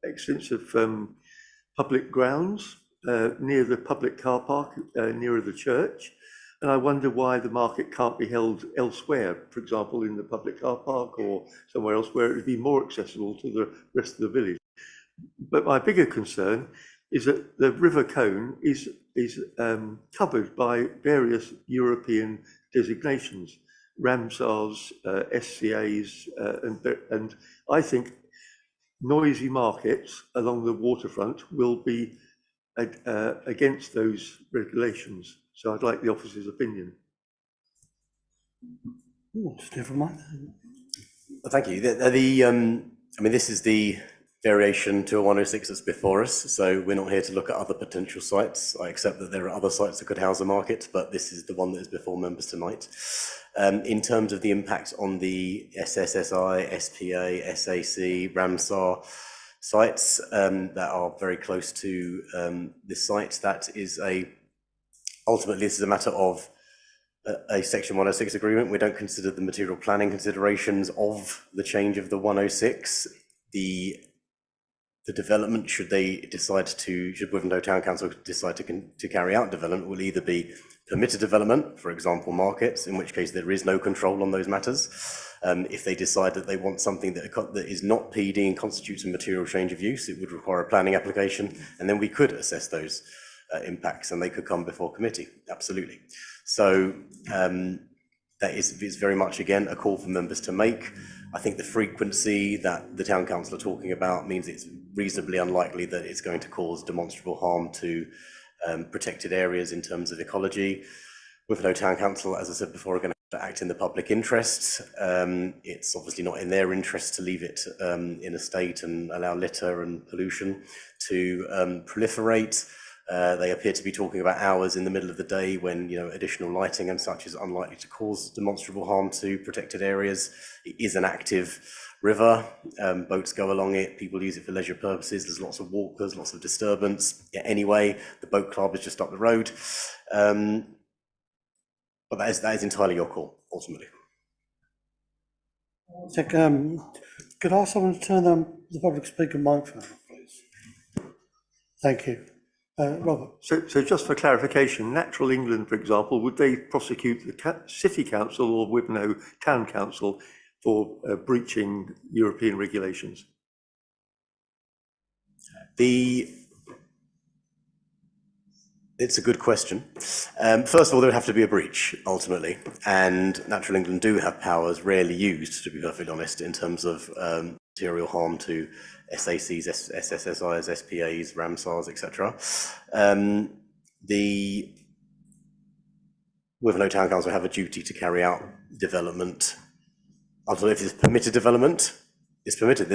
extensive public grounds near the public car park, nearer the church. And I wonder why the market can't be held elsewhere, for example, in the public car park or somewhere else where it would be more accessible to the rest of the village. But my bigger concern is that the River Colne is covered by various European designations, Ramsars, SCAs, and I think noisy markets along the waterfront will be against those regulations. So I'd like the officer's opinion. Ooh, never mind. Thank you. I mean, this is the variation to a 106 that's before us, so we're not here to look at other potential sites. I accept that there are other sites that could house a market, but this is the one that is before members tonight. In terms of the impact on the SSSI, SPA, SAC, Ramsar sites that are very close to this site, ultimately this is a matter of a Section 106 agreement. We don't consider the material planning considerations of the change of the 106. The development, should Wivenhoe Town Council decide to carry out development, will either be permitted development, for example, markets, in which case there is no control on those matters. If they decide that they want something that is not PD and constitutes a material change of use, it would require a planning application, and then we could assess those impacts, and they could come before committee, absolutely. So that is very much, again, a call for members to make. I think the frequency that the Town Council are talking about means it's reasonably unlikely that it's going to cause demonstrable harm to protected areas in terms of ecology. Wivenhoe Town Council, as I said before, are going to have to act in the public interest. It's obviously not in their interest to leave it in a state and allow litter and pollution to proliferate. They appear to be talking about hours in the middle of the day when, additional lighting and such is unlikely to cause demonstrable harm to protected areas. It is an active river. Boats go along it. People use it for leisure purposes. There's lots of walkers, lots of disturbance. Yeah, anyway, the boat club is just up the road. But that is entirely your call, ultimately. Could I ask someone to turn the public speaker microphone off, please? Thank you. Robert. So just for clarification, Natural England, for example, would they prosecute the City Council or Wivenhoe Town Council for breaching European regulations? It's a good question. First of all, there would have to be a breach, ultimately, and Natural England do have powers rarely used, to be perfectly honest, in terms of material harm to SACs, SSSIs, SPAs, Ramsars, etc. The Wivenhoe Town Council have a duty to carry out development. Ultimately, if it's permitted development, it's permitted.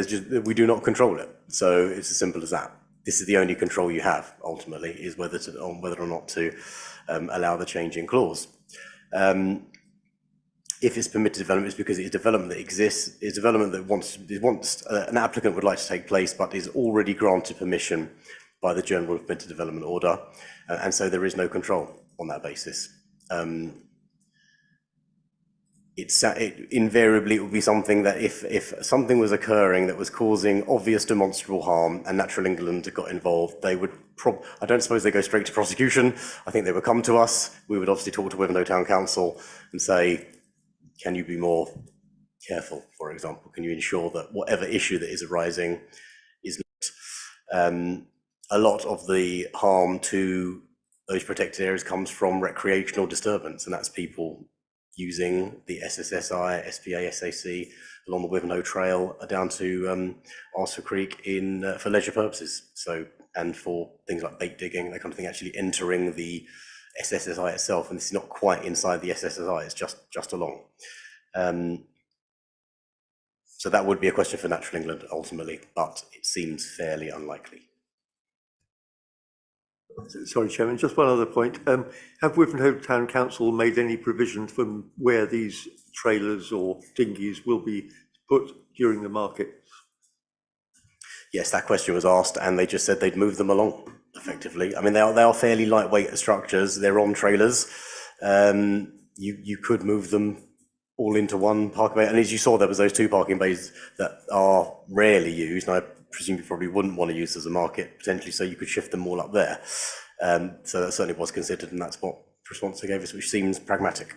We do not control it. So it's as simple as that. This is the only control you have, ultimately, is whether or not to allow the change in clause. If it's permitted development, it's because it's development that exists, it's development that an applicant would like to take place, but is already granted permission by the General Permitted Development Order, and so there is no control on that basis. Invariably, it would be something that if something was occurring that was causing obvious demonstrable harm and Natural England got involved, they would I don't suppose they go straight to prosecution. I think they would come to us. We would obviously talk to Wivenhoe Town Council and say, can you be more careful, for example? Can you ensure that whatever issue that is arising is not? A lot of the harm to those protected areas comes from recreational disturbance, and that's people using the SSSI, SPA, SAC along the Wivenhoe Trail down to Arthur Creek for leisure purposes. So, and for things like bait digging, that kind of thing, actually entering the SSSI itself, and this is not quite inside the SSSI, it's just along. So that would be a question for Natural England ultimately, but it seems fairly unlikely. Sorry, Chairman, just one other point. Have Wivenhoe Town Council made any provision from where these trailers or dinghies will be put during the market? Yes, that question was asked, and they just said they'd move them along, effectively. I mean, they are fairly lightweight structures. They're on trailers. You could move them all into one parking bay. And as you saw, there was those two parking bays that are rarely used, and I presume you probably wouldn't want to use as a market, potentially, so you could shift them all up there. So that certainly was considered, and that's what response they gave us, which seems pragmatic.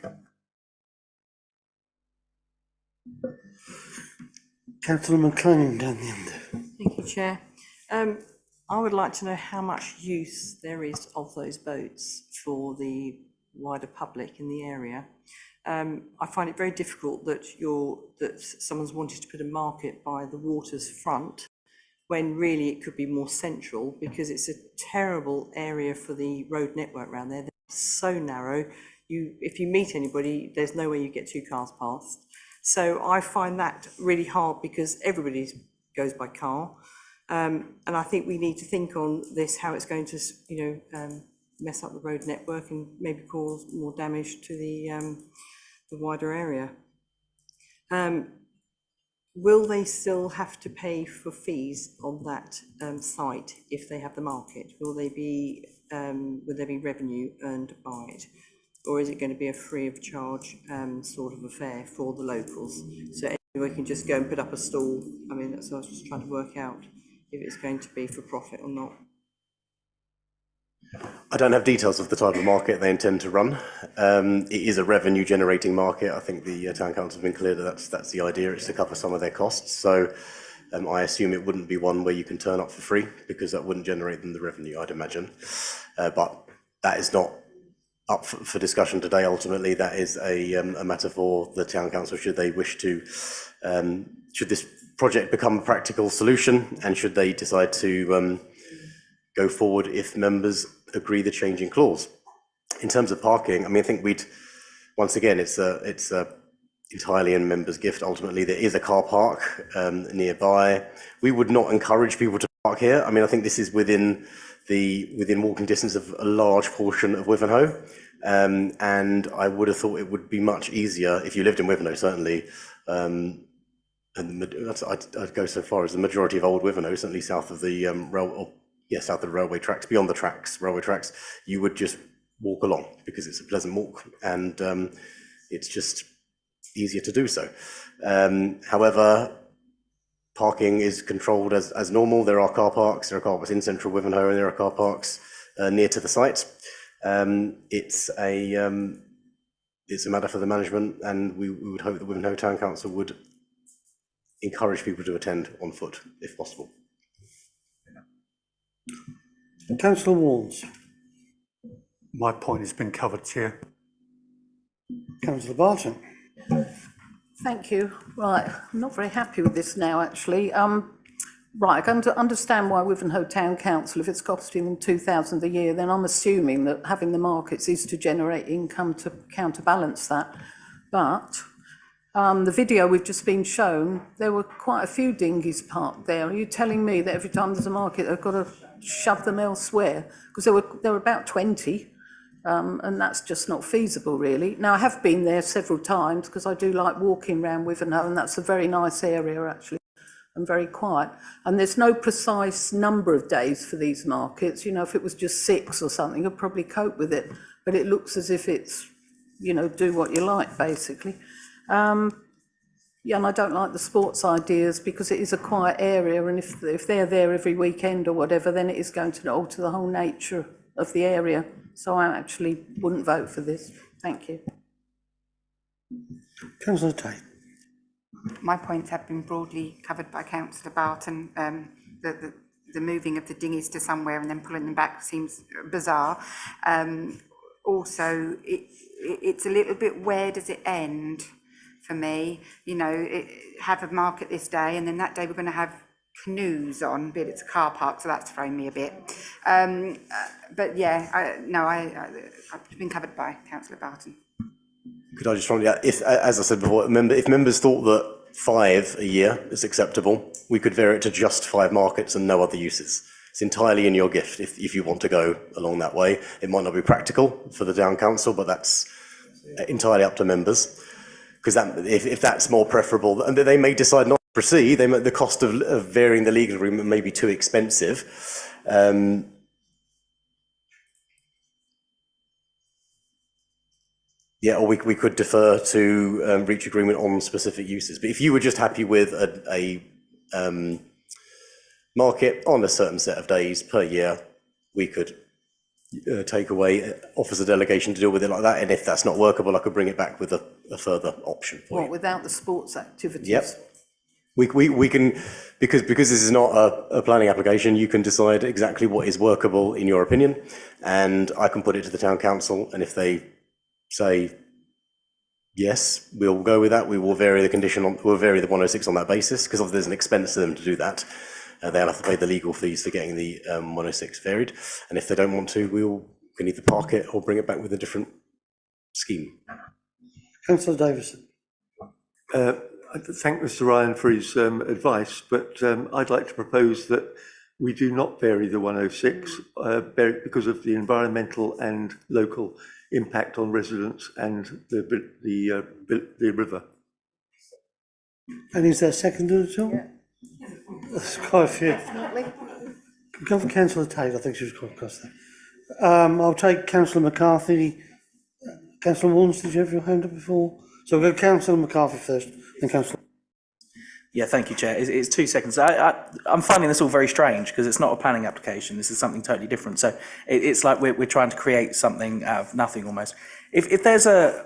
Councillor McLean down the end. Thank you, Chair. I would like to know how much use there is of those boats for the wider public in the area. I find it very difficult that someone's wanted to put a market by the water's front, when really it could be more central, because it's a terrible area for the road network around there. They're so narrow. If you meet anybody, there's no way you get 2 cars past. So I find that really hard because everybody goes by car. And I think we need to think on this, how it's going to, mess up the road network and maybe cause more damage to the wider area. Will they still have to pay for fees on that site if they have the market? Will there be revenue earned by it? Or is it going to be a free of charge sort of affair for the locals? So anyone can just go and put up a stall. I mean, that's what I was just trying to work out, if it's going to be for profit or not. I don't have details of the type of market they intend to run. It is a revenue generating market. I think the town council have been clear that that's the idea, it's to cover some of their costs. So I assume it wouldn't be one where you can turn up for free, because that wouldn't generate them the revenue, I'd imagine. But that is not up for discussion today. Ultimately, that is a matter for the town council, should they wish to, should this project become a practical solution, and should they decide to go forward if members agree the change in clause. In terms of parking, I mean, I think once again, it's entirely in members' gift. Ultimately, there is a car park nearby. We would not encourage people to park here. I mean, I think this is within walking distance of a large portion of Wivenhoe. And I would have thought it would be much easier if you lived in Wivenhoe, certainly. And I'd go so far as the majority of old Wivenhoe, certainly south of the south of the railway tracks, beyond the railway tracks, you would just walk along because it's a pleasant walk, and it's just easier to do so. However, parking is controlled as normal. There are car parks. There are car parks in central Wivenhoe, and there are car parks near to the site. It's a matter for the management, and we would hope that Wivenhoe Town Council would encourage people to attend on foot if possible. Councillor Warnes. My point has been covered, Chair. Councillor Barton. Thank you. Right, I'm not very happy with this now, actually. Right, I can understand why Wivenhoe Town Council, if it's costing them £2,000 a year, then I'm assuming that having the markets is to generate income to counterbalance that. But the video we've just been shown, there were quite a few dinghies parked there. Are you telling me that every time there's a market, they've got to shove them elsewhere? Because there were about 20, and that's just not feasible, really. Now, I have been there several times because I do like walking around Wivenhoe, and that's a very nice area, actually, and very quiet. And there's no precise number of days for these markets. You know, if it was just 6 or something, I'd probably cope with it. But it looks as if it's, do what you like, basically. Yeah, and I don't like the sports ideas because it is a quiet area, and if they're there every weekend or whatever, then it is going to alter the whole nature of the area. So I actually wouldn't vote for this. Thank you. Councillor Tate. My points have been broadly covered by Councillor Barton. The moving of the dinghies to somewhere and then pulling them back seems bizarre. Also, it's a little bit, where does it end? For me, have a market this day, and then that day we're going to have canoes on, but it's a car park, so that's thrown me a bit. But yeah, I've been covered by Councillor Barton. Could I just find out, as I said before, if members thought that 5 a year is acceptable, we could vary it to just 5 markets and no other uses. It's entirely in your gift if you want to go along that way. It might not be practical for the town council, but that's entirely up to members. Because if that's more preferable, and they may decide not to proceed, the cost of varying the legal agreement may be too expensive. Or we could defer to reach agreement on specific uses. But if you were just happy with a market on a certain set of days per year, we could take away officer delegation to deal with it like that, and if that's not workable, I could bring it back with a further option for you. Without the sports activities? Yep. We can, because this is not a planning application, you can decide exactly what is workable in your opinion, and I can put it to the town council, and if they say yes, we'll go with that, we will vary the condition we'll vary the 106 on that basis, because there's an expense to them to do that. they'll have to pay the legal fees for getting the 106 varied. And if they don't want to, we can either park it or bring it back with a different scheme. Councillor Davison. I thank Mr Ryan for his advice, but I'd like to propose that we do not vary the 106 because of the environmental and local impact on residents and the river. And is there seconded at all? Yeah. There's quite a few. Definitely. Go for Councillor Tate, I think she was quite across there. I'll take Councillor McCarthy. Councillor Warnes, did you have your hand up before? So we'll go Councillor McCarthy first, then Councillor. Yeah, thank you, Chair. It's 2 seconds. I'm finding this all very strange because it's not a planning application. This is something totally different. So it's like we're trying to create something out of nothing almost. If there's a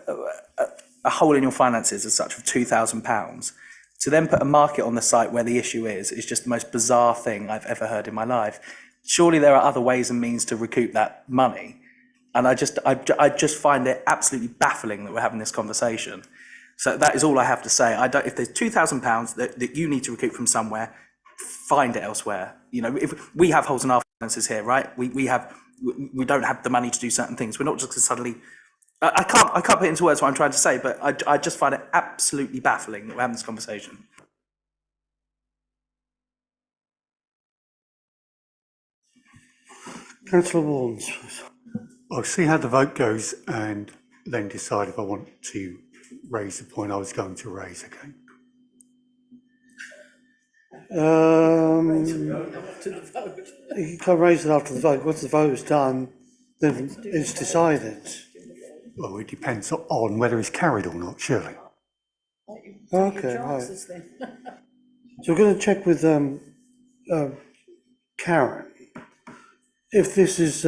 hole in your finances as such of £2,000, to then put a market on the site where the issue is just the most bizarre thing I've ever heard in my life. Surely there are other ways and means to recoup that money. And I just find it absolutely baffling that we're having this conversation. So that is all I have to say. If there's £2,000 that you need to recoup from somewhere, find it elsewhere. You know, if we have holes in our finances here, right? We don't have the money to do certain things. We're not just suddenly. I can't put into words what I'm trying to say, but I just find it absolutely baffling that we're having this conversation. Councillor Warnes. I'll see how the vote goes and then decide if I want to raise the point I was going to raise again. You can raise it after the vote. Once the vote is done, then it's decided. Well, it depends on whether it's carried or not, surely. Okay, right. So we're going to check with Karen. If this is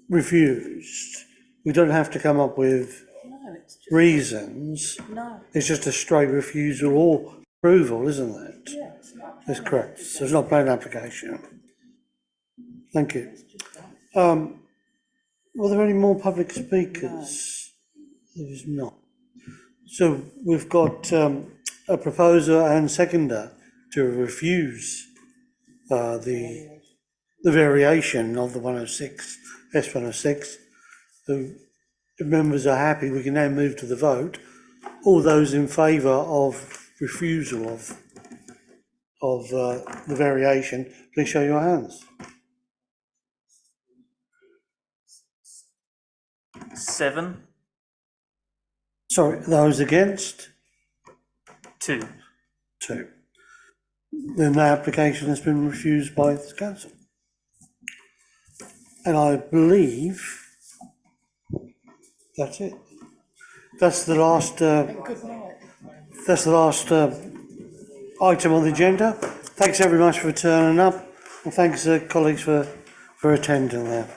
refused, we don't have to come up with reasons. No. It's just a straight refusal or approval, isn't it? Yeah, it's not. That's correct. So it's not a plan application. Thank you. Were there any more public speakers? No. There was not. So we've got a proposer and seconder to refuse the variation of the 106, S106. The members are happy. We can now move to the vote. All those in favour of refusal of the variation, please show your hands. 7. Sorry, those against? 2. 2. Then the application has been refused by the council. And I believe that's it. That's the last. That's the last item on the agenda. Thanks very much for turning up, and thanks colleagues for attending there.